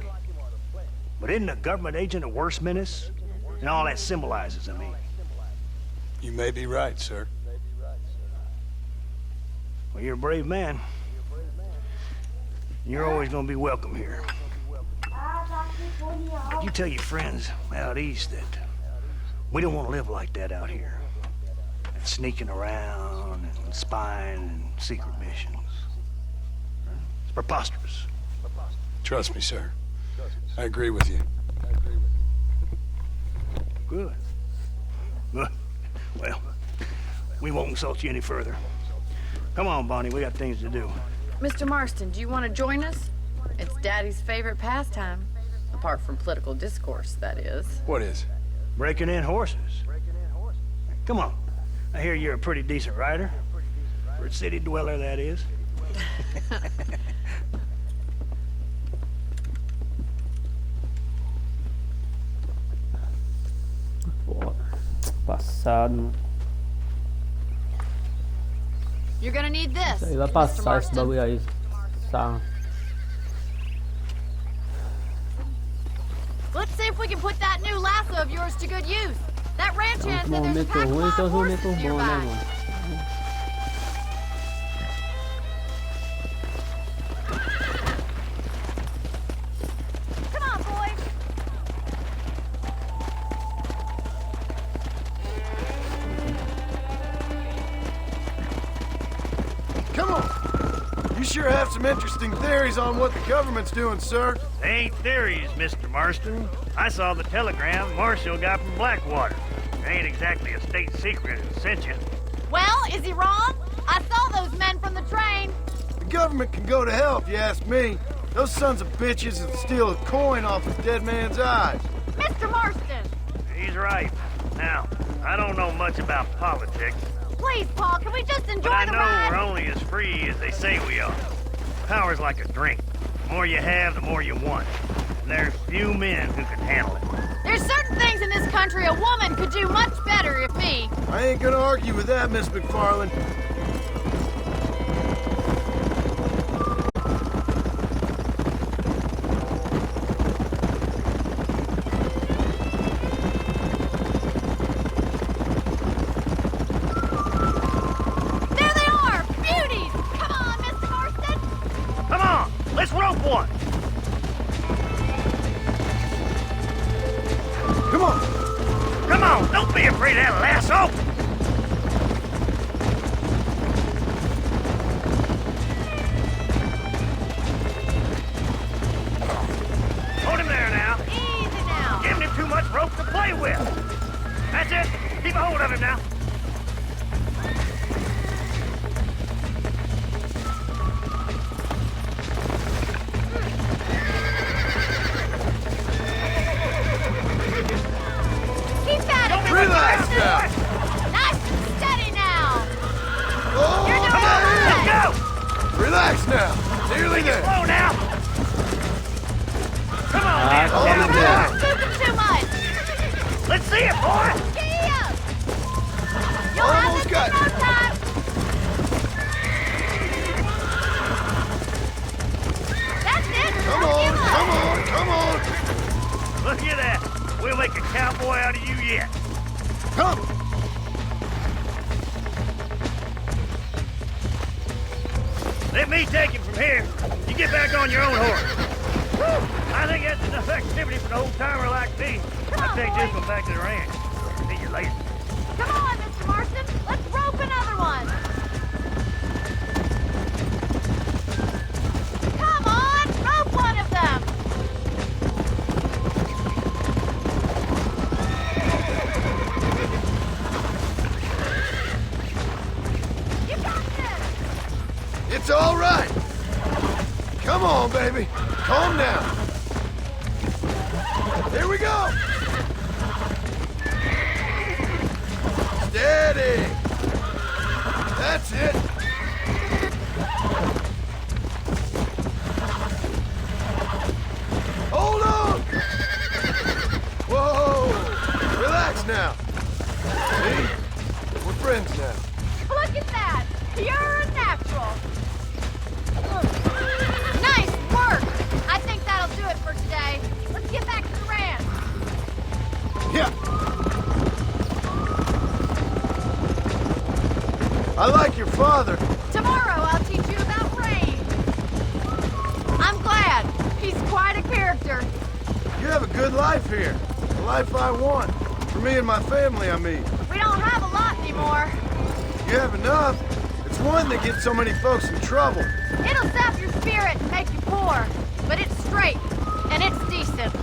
But isn't a government agent a worse menace? And all that symbolizes, I mean. You may be right, sir. Well, you're a brave man. You're always gonna be welcome here. But you tell your friends out east that we don't want to live like that out here. Sneaking around and spying and secret missions. It's preposterous. Trust me, sir. I agree with you. Good. Good. Well, we won't insult you any further. Come on, Bonnie, we got things to do. Mr. Marston, do you want to join us? It's Daddy's favorite pastime. Apart from political discourse, that is. What is? Breaking in horses. Come on. I hear you're a pretty decent rider. For a city dweller, that is. Pô, passado. You're gonna need this, Aí vai Mr. passar esse Marston. bagulho aí. Tá. Let's see if we can put that new lasso of yours to good use. That ranch Tem hand uns said there's momentos pack of ruins e wild tem uns horses momentos bons, né, nearby. mano? Come on, boys. Come on! You sure have some interesting theories on what the government's doing, sir. They ain't theories, Mr. Marston. I saw the telegram Marshall got from Blackwater. It ain't exactly a state secret who sent you. Well, is he wrong? I saw those men from the train. The government can go to hell if you ask me. Those sons of bitches would steal a coin off a dead man's eyes. Mr. Marston! He's right. Now, I don't know much about politics, Please, Paul, can we just enjoy but I the know ride? we're only as free as they say we are. Power's like a drink. The more you have, the more you want. And there's few men who can handle it. There's certain things in this country a woman could do much better if me. I ain't gonna argue with that, Miss McFarland. There they are! Beauties! Come on, Mr. Marston! Come on, let's rope one. Come on! Come on, don't be afraid of that lasso. Hold him there now. Easy now. Giving him too much rope to play with. That's it. Keep a hold of him now. Keep at it, Mr. Relax Marston! now. Nice and steady now! Oh, You're doing Come on, all let's right! go. relax now. Nearly there. Slow now. Come on, Ah, man. come Down on, there. man. Scooping too much! Let's see it, boy. Giddy up! You'll have Almost this got in no it. time! That's it! Come Don't on, give up. come on, come on. Look at that. We'll make a cowboy out of you yet. Come. Let me take him from here. You get back on your own horse. Whew. I think that's enough activity for an old-timer like me. I'll take this one back to the ranch. See you later. Come on, Mr. Marston! Let's rope another one! Come on! Rope one of them! You got this! It's all right. Come Come on, baby. Calm down. Here we go. Steady. That's it. Hold on. Whoa. Relax now. See? We're friends now. Look at that! You're a natural! Nice work! I think that'll do it for today. Let's get back to the ranch. Yeah. I like your father. Tomorrow I'll teach you about rain. I'm glad. He's quite a character. You have a good life here. The life I want. For me and my family, I mean. We don't have a lot anymore. You have enough. It's one that gets so many folks in trouble. It'll sap your spirit and make you poor. But it's straight, and it's decent.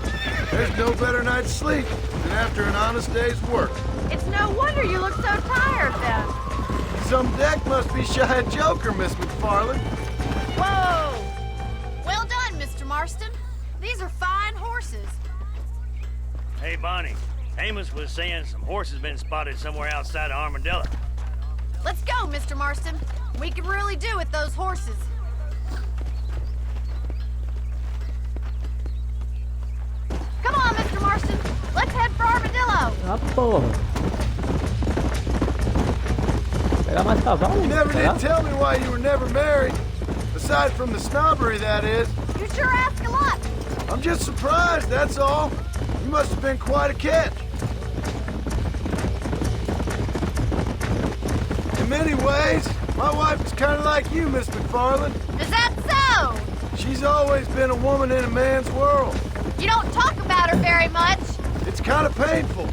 There's no better night's sleep than after an honest day's work. It's no wonder you look so tired then. Some deck must be shy a joker, Miss McFarland. Whoa! Well done, Mr. Marston. These are fine horses. Hey, Bonnie. Amos was saying some horses been spotted somewhere outside of Armadillo. Let's go, Mr. Marston. We can really do with those horses. Come on, Mr. Marston. Let's head for Armadillo. Ah, porra. Pegar mais cavalo. You never did tell me why you were never married. Aside from the snobbery, that is. You sure ask a lot. I'm just surprised, that's all. You must have been quite a catch. In many ways, my wife is kind of like you, Miss McFarland. Is that so? She's always been a woman in a man's world. You don't talk about her very much. It's kind of painful,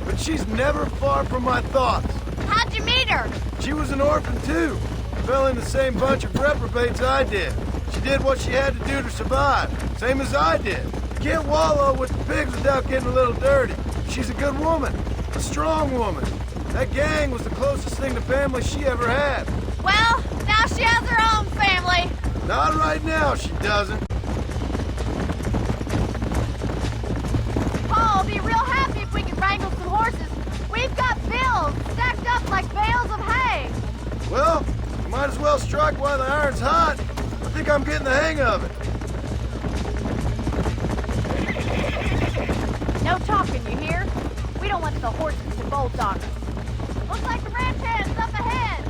but she's never far from my thoughts. How'd you meet her? She was an orphan, too. Fell in the same bunch of reprobates I did. She did what she had to do to survive, same as I did. You can't wallow with the pigs without getting a little dirty. She's a good woman, a strong woman. That gang was the closest thing to family she ever had. Well, now she has her own family. Not right now, she doesn't. Paul will be real happy if we can wrangle some horses. We've got bills stacked up like bales of hay. Well, you might as well strike while the iron's hot. I think I'm getting the hang of it. No talking, you hear? We don't want the horses to bolt on us. Looks like the ranch hand's up ahead.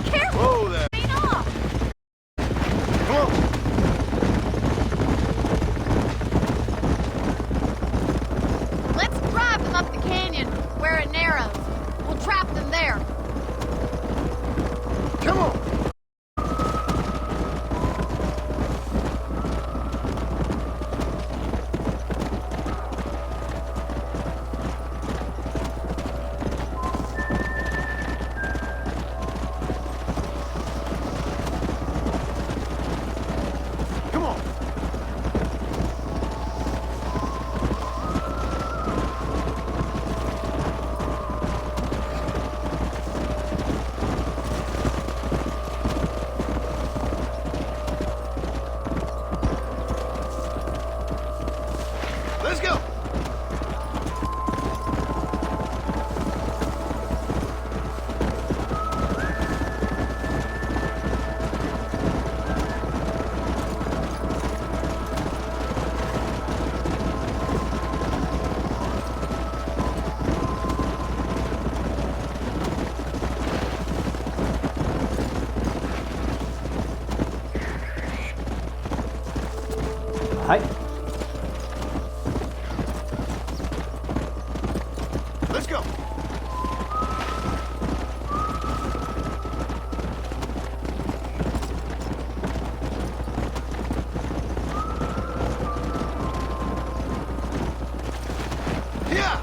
Careful! Whoa there. Lean off. Come on. Let's drive them up the canyon where it narrows. We'll trap them there. Come on. Come on. Let's go. Hi. Let's go. Yeah.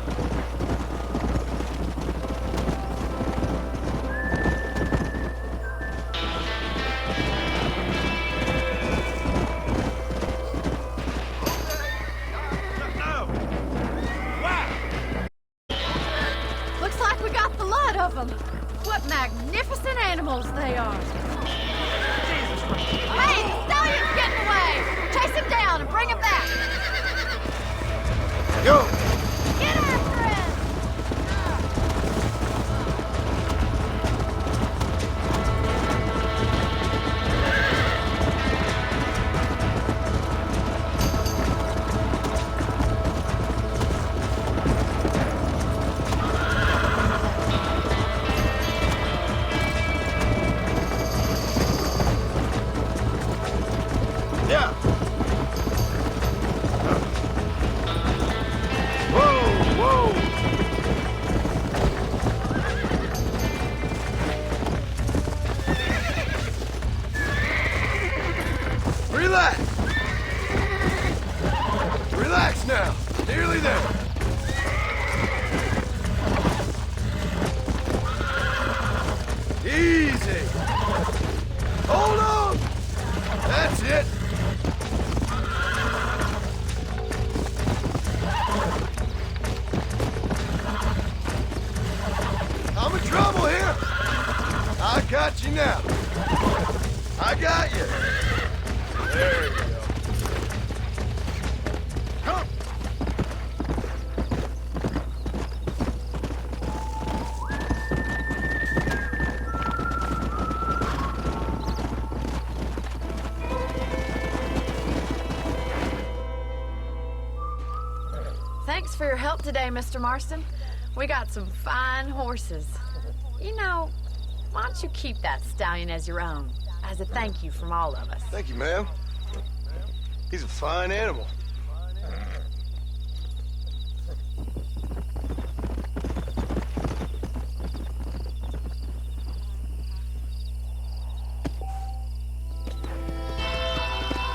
magnificent animals they are. Hey, the stallion's getting away! Chase him down and bring him back! Go! Get after him! Yeah. Whoa, whoa. Relax. Relax now. Nearly there. Easy. Hold on. That's it. I'm in trouble here. I got you now. I got you. There you go. Come. Thanks for your help today, Mr. Marston. We got some fine horses. You know, why don't you keep that stallion as your own, as a thank you from all of us? Thank you, ma'am. He's a fine animal.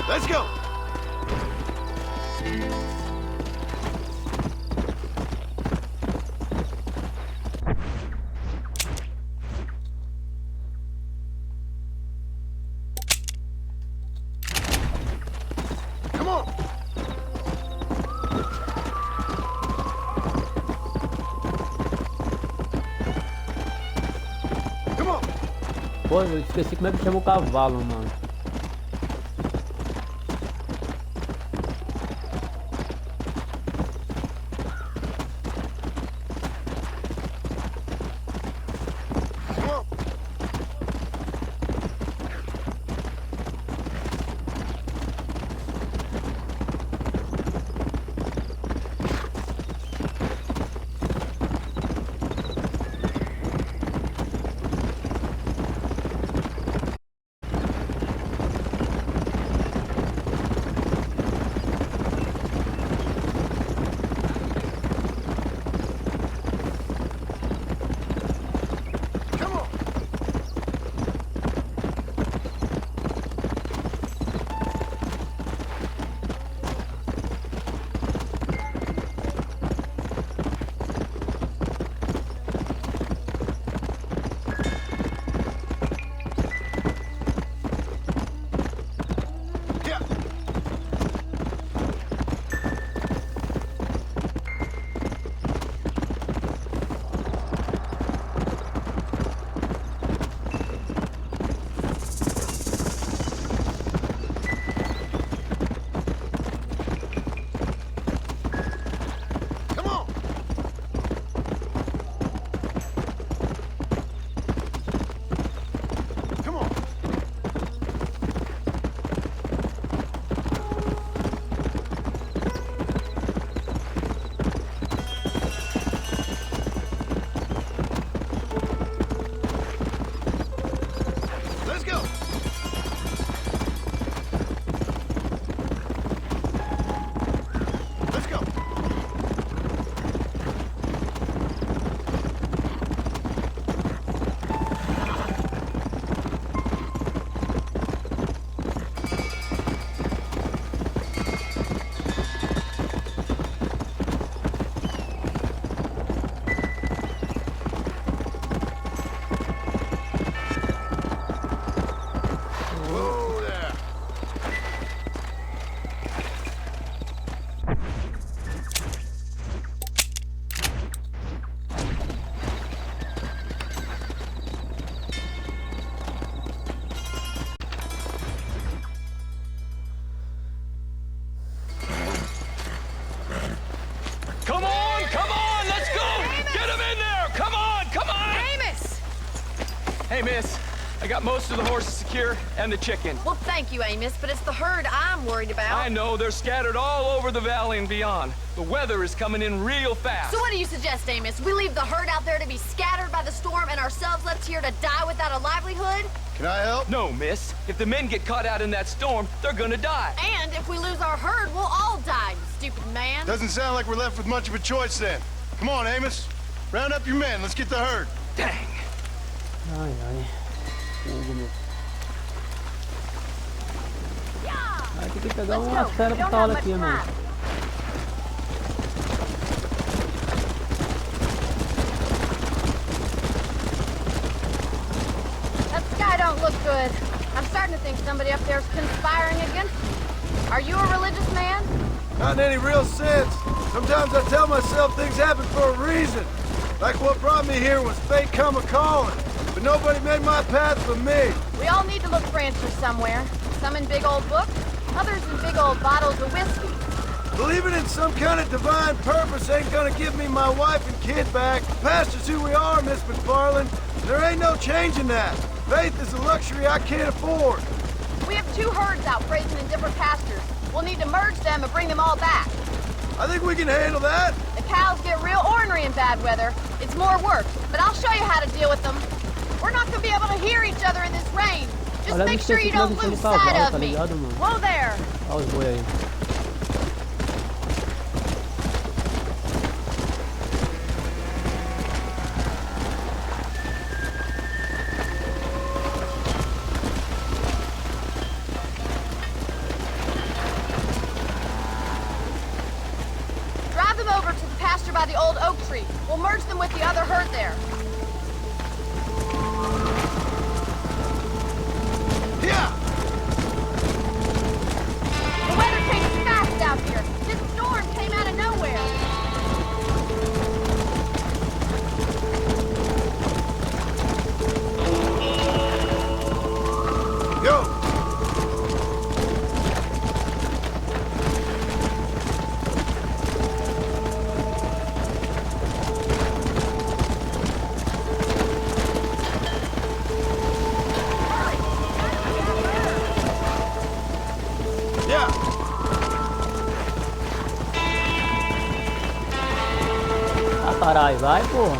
Let's go. Come on. Come on. Pô, eu esqueci como é que chama o cavalo, mano. Come on. Hey, miss. I got most of the horses secure and the chicken. Well, thank you, Amos, but it's the herd I'm worried about. I know, they're scattered all over the valley and beyond. The weather is coming in real fast. So what do you suggest, Amos? We leave the herd out there to be scattered by the storm and ourselves left here to die without a livelihood? Can I help? No, miss. If the men get caught out in that storm, they're gonna die. And if we lose our herd, we'll all die, you stupid man. Doesn't sound like we're left with much of a choice then. Come on, Amos. Round up your men. Let's get the herd. Dang. Ai, ai. Fogo, meu. Vai ter que pegar uma fera pistola aqui, mano. That sky don't look good. I'm starting to think somebody up there's conspiring against me. Are you a religious man? Not in any real sense. Sometimes I tell myself things happen for a reason. Like what brought me here was fate come a-calling. But nobody made my path for me. We all need to look for answers somewhere. Some in big old books, others in big old bottles of whiskey. Believing in some kind of divine purpose ain't gonna give me my wife and kid back. Past is who we are, Miss McFarland. There ain't no changing that. Faith is a luxury I can't afford. We have 2 herds out grazing in different pastures. We'll need to merge them and bring them all back. I think we can handle that. The cows get real ornery in bad weather. It's more work, but I'll show you how to deal with them. We're not gonna be able to hear each other in this rain. Just make sure you don't lose sight of me. Whoa there! Olha os boi aí. Drive them over to the pasture by the old oak tree. We'll merge them with the other herd there. Yeah! The weather changes fast out here. This storm came out of nowhere. Go! Yeah! Ah, caralho, vai, porra.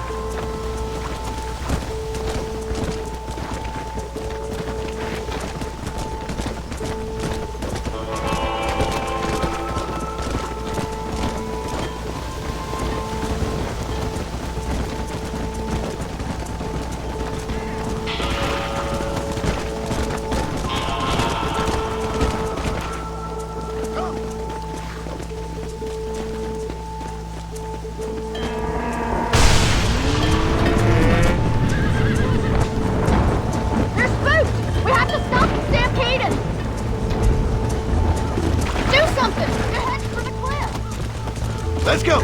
They're spooked! We have to stop them stampeding! Do something! They're heading for the cliff! Let's go!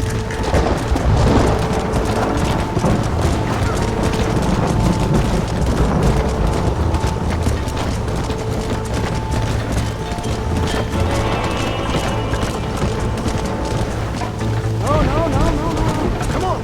No, no, no, no, no. Come on!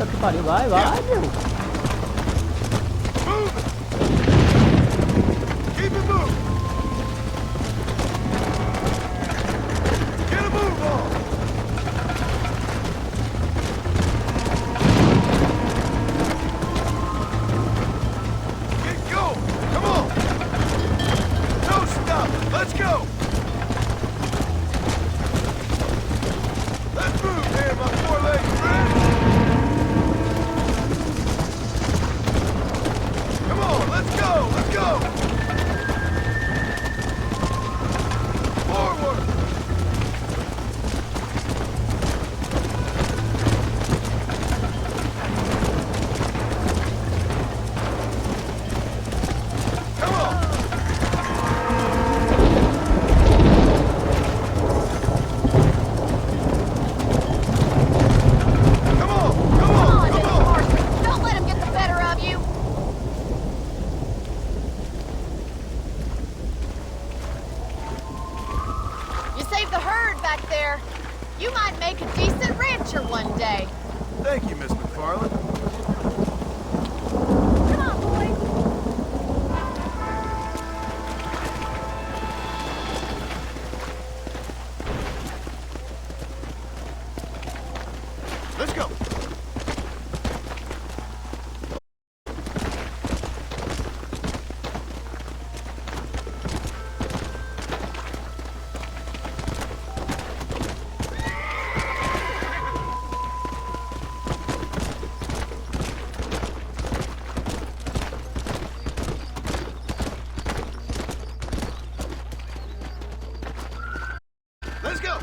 Puta que pariu, vai, meu. Move it. Keep it moving. Get a move on. Get going. Come on. No stop. Let's go. Let's move here, my four-legged friend. Come on, let's go. Let's go. Forward. Come on. Come on. Come Come on. on, Come Mr. on. Marston. Don't let him get the better of you. You saved the herd back there. You might make a decent rancher one day. Thank you, Miss McFarland. Come on, boy. Let's go. Let's go.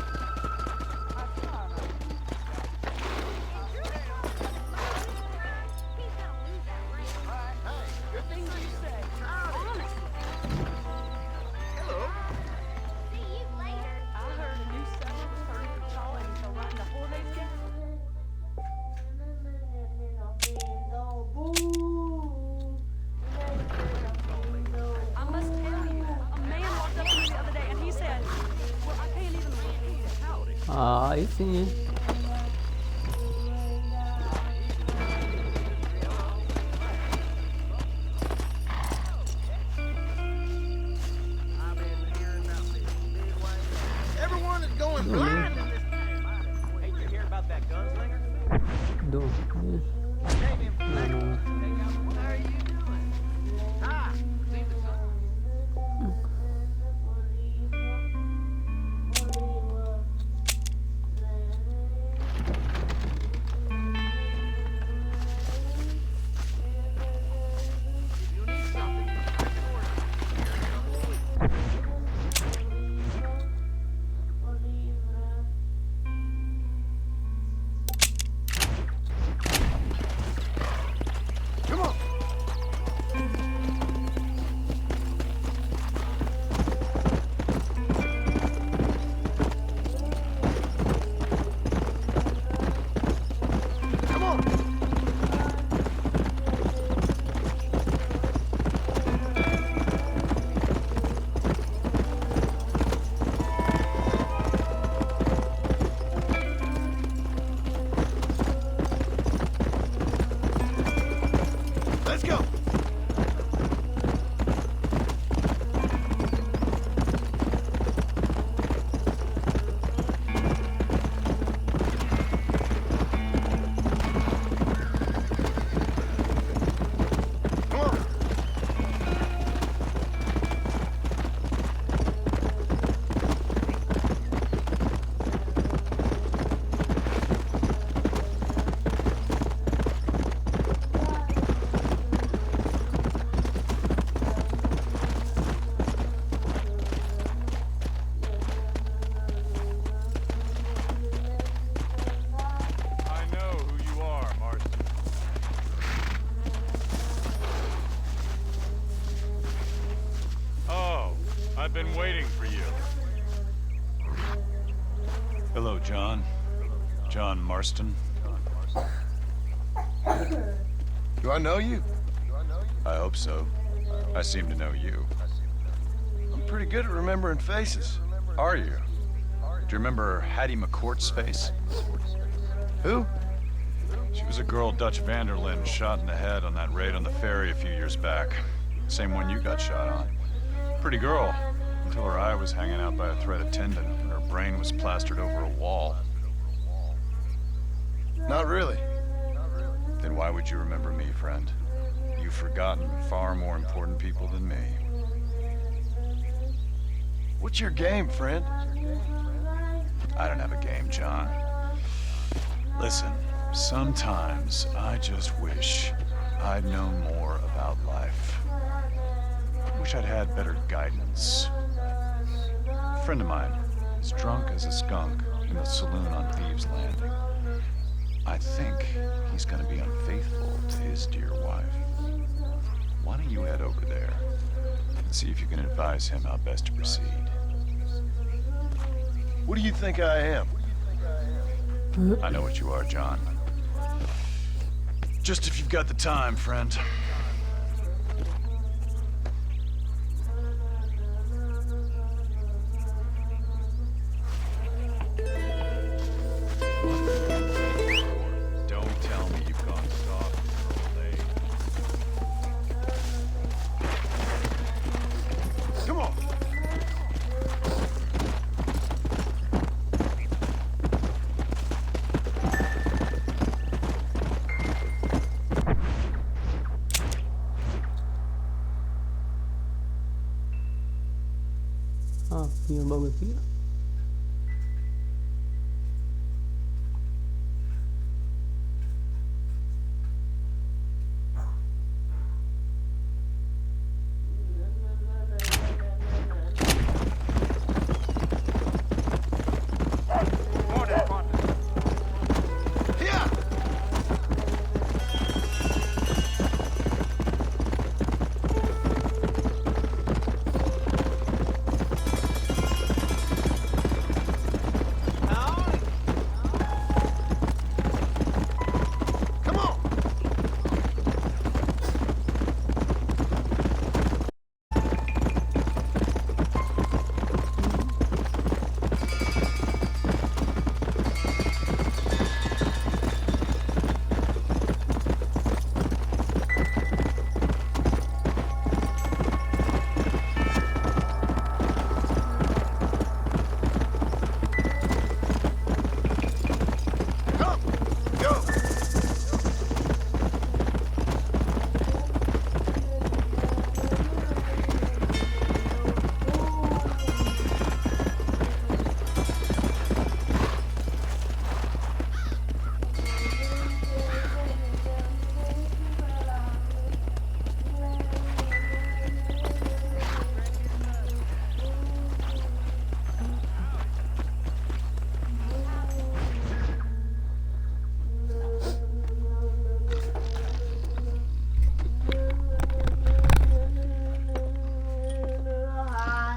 I must tell you, a man walked up to me the other day and he said, well, I can't even repeat it. Howdy. Ah, aí sim, hein? Everyone is going blind in this Hey, you hear about that gunslinger? Do. Não, não. How are you doing? Hi. See the sun? If you need something, I can order it. Come on. Come on. Let's go. Come on. I know who you are, Marston. Oh, I've been waiting for you. Hello, John. John Marston. Do I know you? I hope so. I seem to know you. I'm pretty good at remembering faces. Are you? Do you remember Hattie McCourt's face? Who? She was a a girl Dutch Vanderlyn shot in the head on that raid on the ferry a few years back. Same one you got shot on. Pretty girl, until her eye was hanging out by a thread of tendon and her brain was plastered over a wall. Not really. Then why would you remember me, friend? You've forgotten far more important people than me. What's your game, friend? I don't have a game, John. Listen, sometimes I just wish I'd known more about life. Wish I'd had better guidance. A friend of mine is drunk as a skunk in the saloon on Thieves' Landing. I think he's gonna be unfaithful to his dear wife. Why don't you head over there and see if you can advise him how best to proceed? What do you think I am? I know what you are, John. Just if you've got the time, friend. Don't tell me you've gone soft, Lay. Come on. Ah, tinha um bagulho aqui.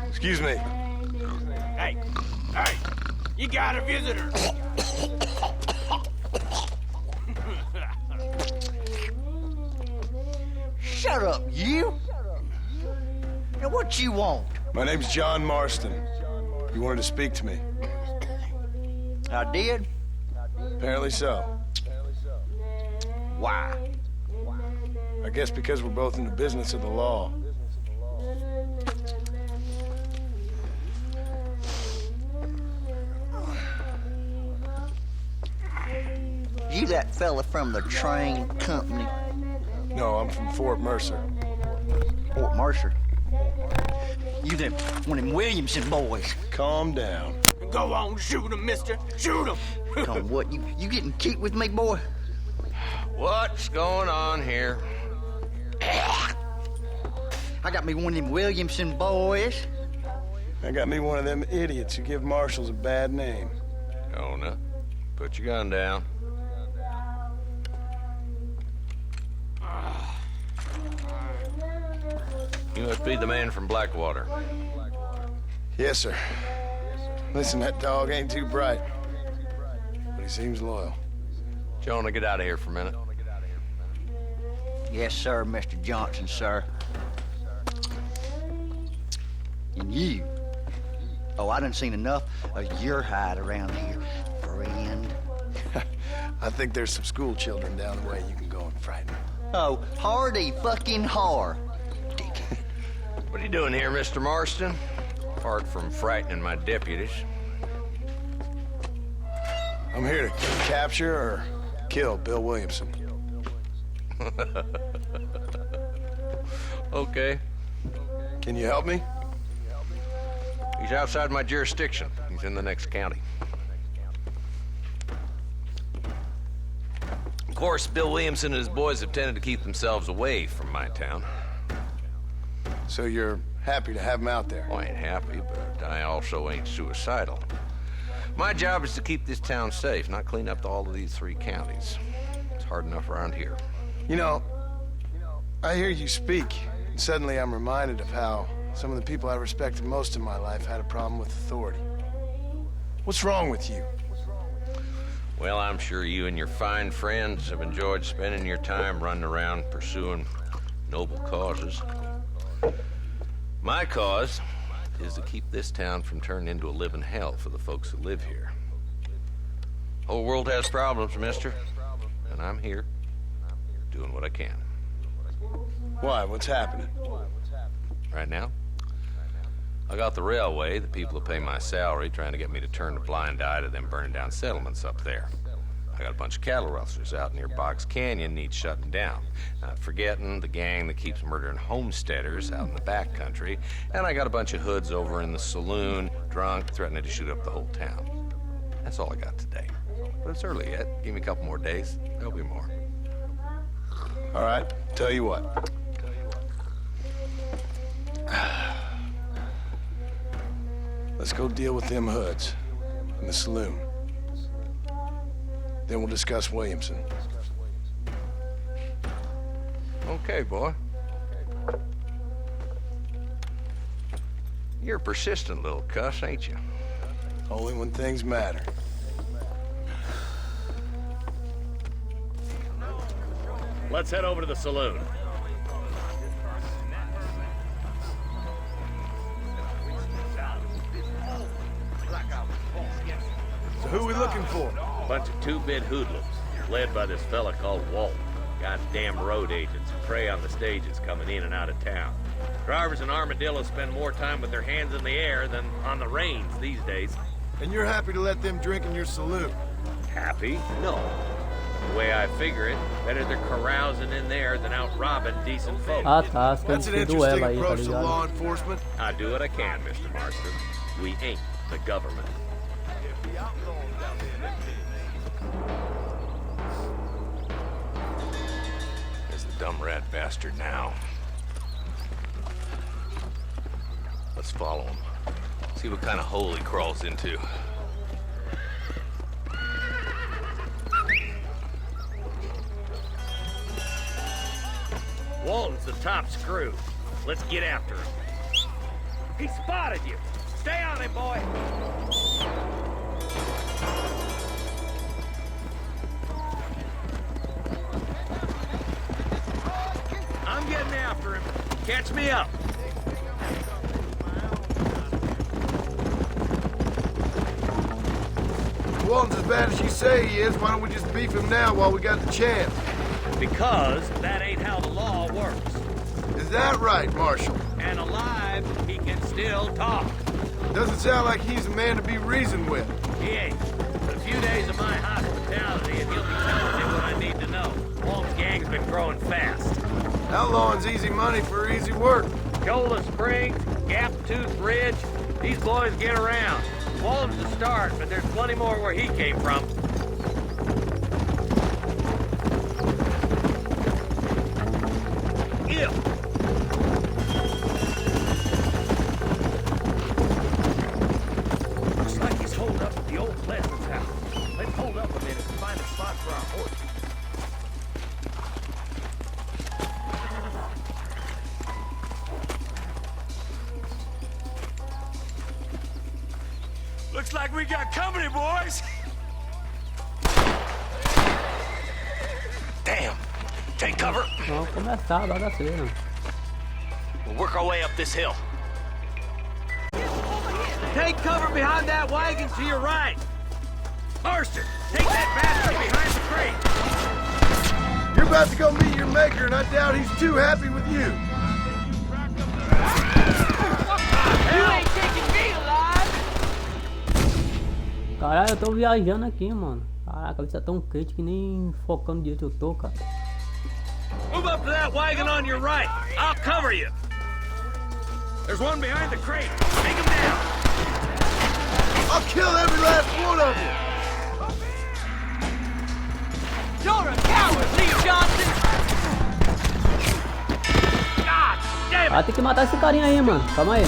Excuse me. Hey, hey, you got a visitor. Shut up, you! Now what you want? My name's John Marston. You wanted to speak to me. I did? Apparently so. Why? I guess because we're both in the business of the law. You that fella from the train company? No, I'm from Fort Mercer. Fort Mercer? You them one of them Williamson boys. Calm down. Go on, shoot him, mister. Shoot him. Come what, you getting cute with me, boy? What's going on here? I got me one of them Williamson boys. I got me one of them idiots who give marshals a bad name. Jonah, put your gun down. You must be the man from Blackwater. Yes, sir. Listen, that dog ain't too bright, but he seems loyal. Jonah, get out of here for a minute. Yes, sir, Mr. Johnson, sir. And you? Oh, I done seen enough of your hide around here, friend. I think there's some school children down the way you can go and frighten. Oh, hardy fucking har. What are you doing here, Mr. Marston? Apart from frightening my deputies. I'm here to capture or kill Bill Williamson. Okay. Can you help me? He's outside my jurisdiction. He's in the next county. Of course, Bill Williamson and his boys have tended to keep themselves away from my town. So you're happy to have him out there? Well, I ain't happy, but I also ain't suicidal. My job is to keep this town safe, not clean up all of these 3 counties. It's hard enough around here. You know, I hear you speak, and suddenly I'm reminded of how some of the people I respected most in my life had a problem with authority. What's wrong with you? Well, I'm sure you and your fine friends have enjoyed spending your time running around pursuing noble causes. My cause is to keep this town from turning into a living hell for the folks who live here. Whole world has problems, mister, and I'm here doing what I can. Why? What's happening? Right now, I got the railway, the people who pay my salary, trying to get me to turn a blind eye to them burning down settlements up there. I got a bunch of cattle rustlers out near Boggs Canyon needs shutting down. Not forgetting the gang that keeps murdering homesteaders out in the back country. And I got a bunch of hoods over in the saloon, drunk, threatening to shoot up the whole town. That's all I got today. But it's early yet. Give me a couple more days. There'll be more. All right, tell you what. Let's go deal with them hoods in the saloon. Then we'll discuss Williamson. Okay, boy. You're a persistent little cuss, ain't you? Only when things matter. Let's head over to the saloon. So who we looking for? Bunch of 2-bit hoodlums, led by this fella called Walt. Goddamn road agents who prey on the stages coming in and out of town. Drivers in Armadillo spend more time with their hands in the air than on the reins these days. And you're happy to let them drink in your saloon? Happy? No. The way I figure it, better they're carousing in there than out robbing decent folks. That's an interesting approach to law enforcement. I do what I can, Mr. Marston. We ain't the government. There's the dumb rat bastard now. Let's follow him. See what kind of hole he crawls into. Walton's the top screw. Let's get after him. He spotted you. Stay on him, boy. I'm getting after him. Catch me up. If Walton's as bad as you say he is, why don't we just beef him now while we got the chance? Because that ain't how the law works. Is that right, Marshal? And alive, he can still talk. Doesn't sound like he's a man to be reasoned with. He ain't. But a few days of my hospitality and he'll be telling me what I need to know. Walt's gang's been growing fast. Outlawing's easy money for easy work. Cola Springs, Gap Tooth Ridge, these boys get around. Walton's the start, but there's plenty more where he came from. Ew. Looks like he's holed up at the old Pleasant's house. Let's hold up a minute and find a spot for our horse. Looks like we got company, boys. Damn! Take cover. Vamos começar, bagaceira. We'll work our way up this hill. Take cover behind that wagon to your right. Marston, take that bastard behind the crate! You're about to go meet your maker, and I doubt he's too happy with you. You ain't taking me alive! Caralho, eu tô viajando aqui, mano. Caraca, a cabeça tá tão quente que nem focando do jeito que eu tô, cara. Move up to that wagon on your right. I'll cover you. There's one behind the crate. Take him down. I'll kill every last one of you. You're a coward, Lee Johnson! God damn it! Ah, tem que matar esse carinha aí, mano. Calma aí.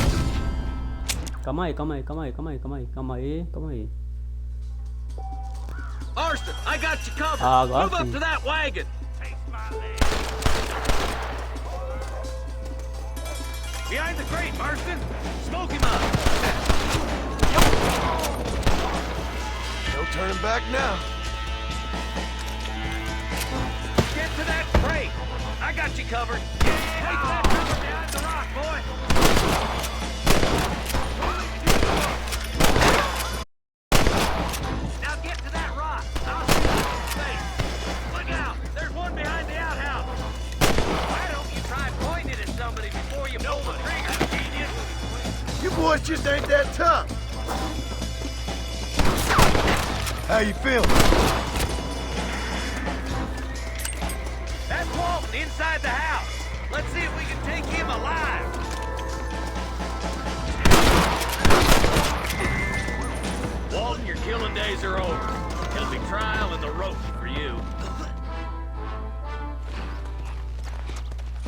Calma aí, calma aí, calma aí, calma aí, calma aí, calma aí, calma aí. Marston, I got you covered. Ah, agora Move up sim. to that wagon. Behind the crate, Marston. Smoke him up. No turning back now. Get to that crate. I got you covered. Take that cover behind the rock, boy. Now get to that rock. I'll shoot you in the face. Look out. There's one behind the outhouse. Why don't you try pointing it at somebody before you pull the trigger, genius? You boys just ain't that tough. How you feeling? That's Walton inside the house. Let's see if we can take him alive. Walton, your killing days are over. He'll be trial and the ropes for you.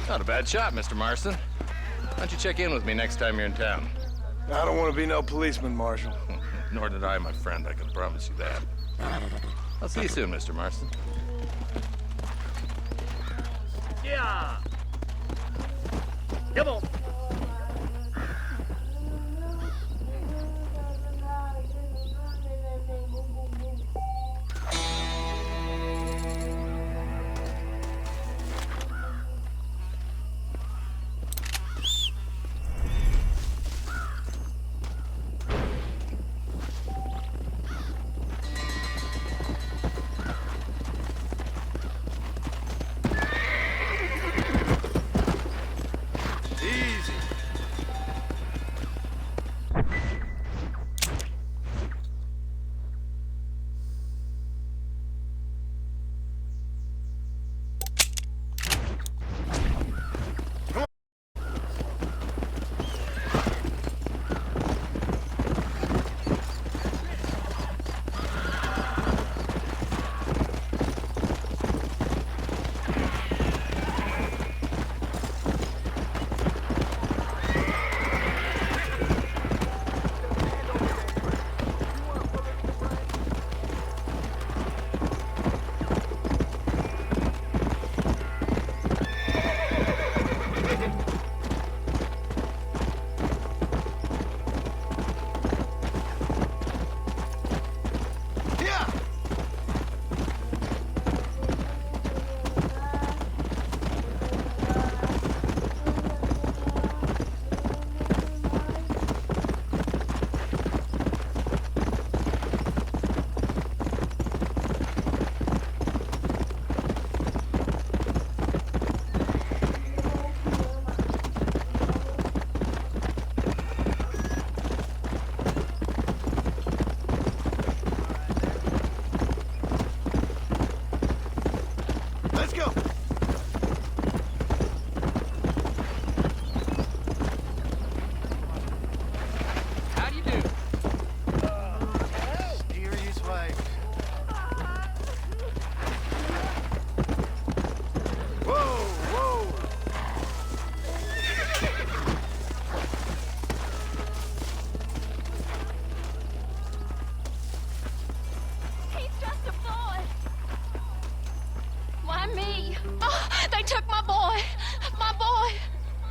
Not a bad shot, Mr. Marston. Why don't you check in with me next time you're in town? I don't want to be no policeman, Marshal. Nor did I, my friend. I can promise you that. I'll see you soon, Mr. Marston. Yeah. Come on.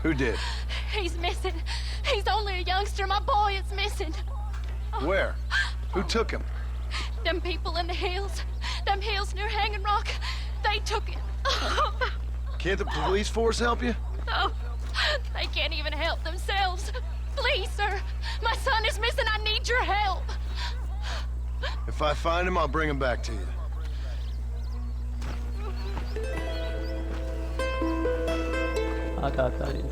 Who did? He's missing. He's only a youngster. My boy is missing. Where? Who took him? Them people in the hills. Them hills near Hanging Rock. They took him. Can't the police force help you? No. They can't even help themselves. Please, sir. My son is missing. I need your help. If I find him, I'll bring him back to you. Ah, tá ali.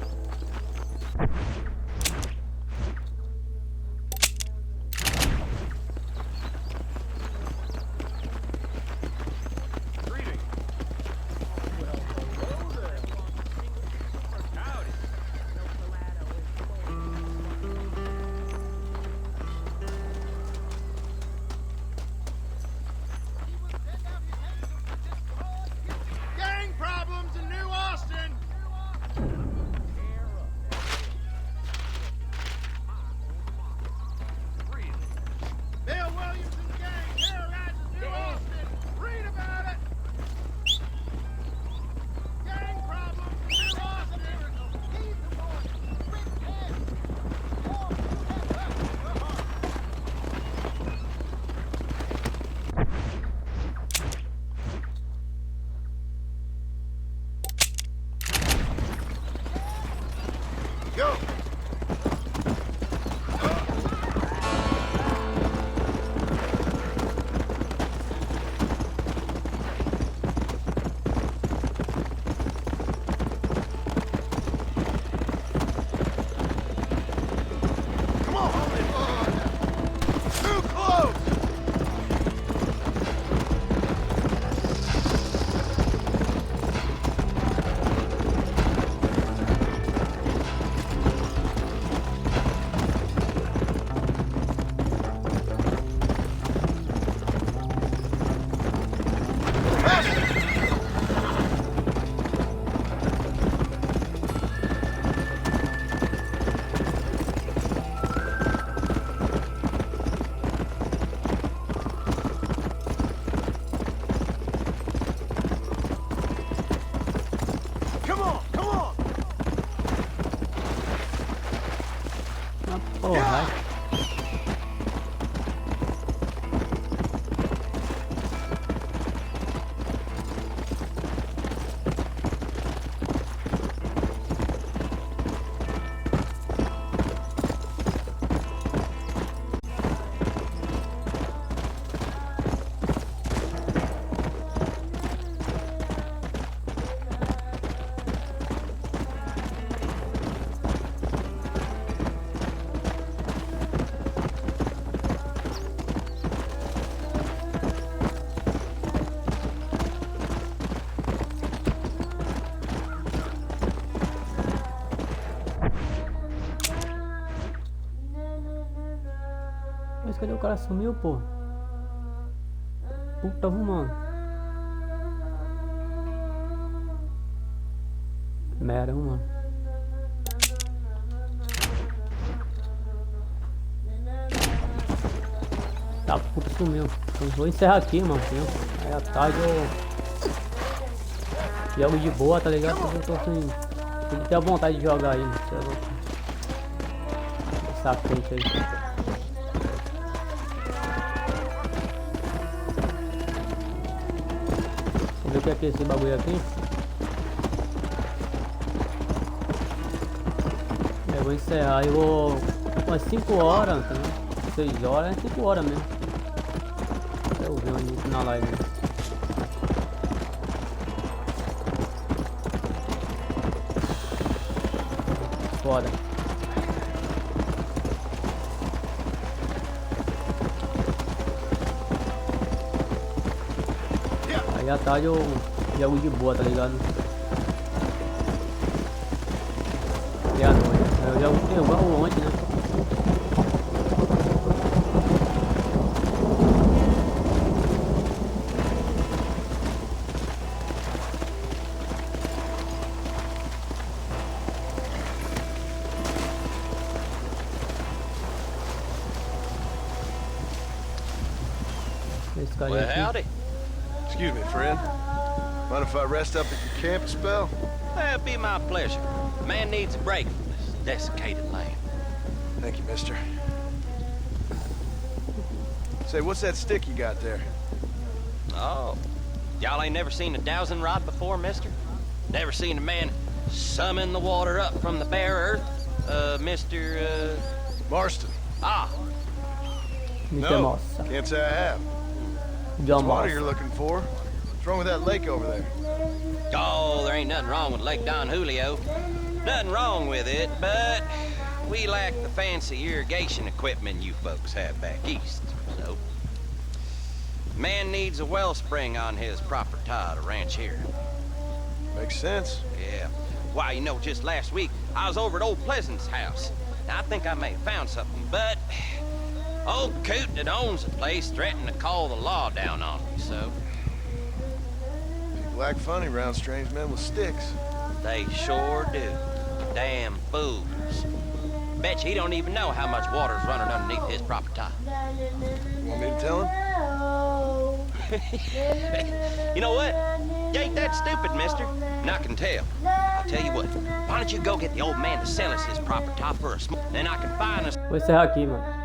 Gang problems in New Austin! Bill Williamson's gang terrorizes New Austin! Read about it! Gang problems in New Austin! Go! Come on! Too close! Come on! Come on! Porra. Mas cadê o cara? Sumiu, pô. Puta, mano. Merda, mano. Tá, puta, sumiu. Então vou encerrar aqui, mano. Aí à tarde eu jogo de boa, tá ligado? Porque eu tô sem. Tem que ter a vontade de jogar aí, mano. Você é louco. Essa frente aí. Vamos ver o que é esse bagulho aqui. Eu vou encerrar, eu vou umas 5 horas, tá, 6 horas, é 5 horas mesmo. Até eu ver no final da live. Foda. Aí à tarde eu jogo de boa, tá ligado? E à noite. Eu jogo ontem, né? Esse cara Well, aqui. howdy. Excuse me, friend. Mind if I rest up at your camp a spell? That'd be my pleasure. Man needs a break from this desiccated land. Thank you, mister. Say, what's that stick you got there? Oh, y'all ain't never seen a dowsing rod before, mister? Never seen a man summon the water up from the bare earth? Mr. Marston. Ah. No, can't say I have. John It's water Marston. you're looking for. What's wrong with that lake over there? Oh, there ain't nothing wrong with Lake Don Julio. Nothing wrong with it, but we lack the fancy irrigation equipment you folks have back east. So, man needs a wellspring on his property to ranch here. Makes sense. Yeah. Why, you know, just last week, I was over at old Pleasant's house. Now, I think I may have found something, but old Coot that owns the place threatened to call the law down on me, so... People act funny around strange men with sticks. They sure do. Damn fools. Bet you he don't even know how much water's running underneath his property. You want me to tell him? You know what? You ain't that stupid, mister. And I can tell. I'll tell you what. Why don't you go get the old man to sell us his property for a smoke? Then I can find us... Vou encerrar aqui, mano.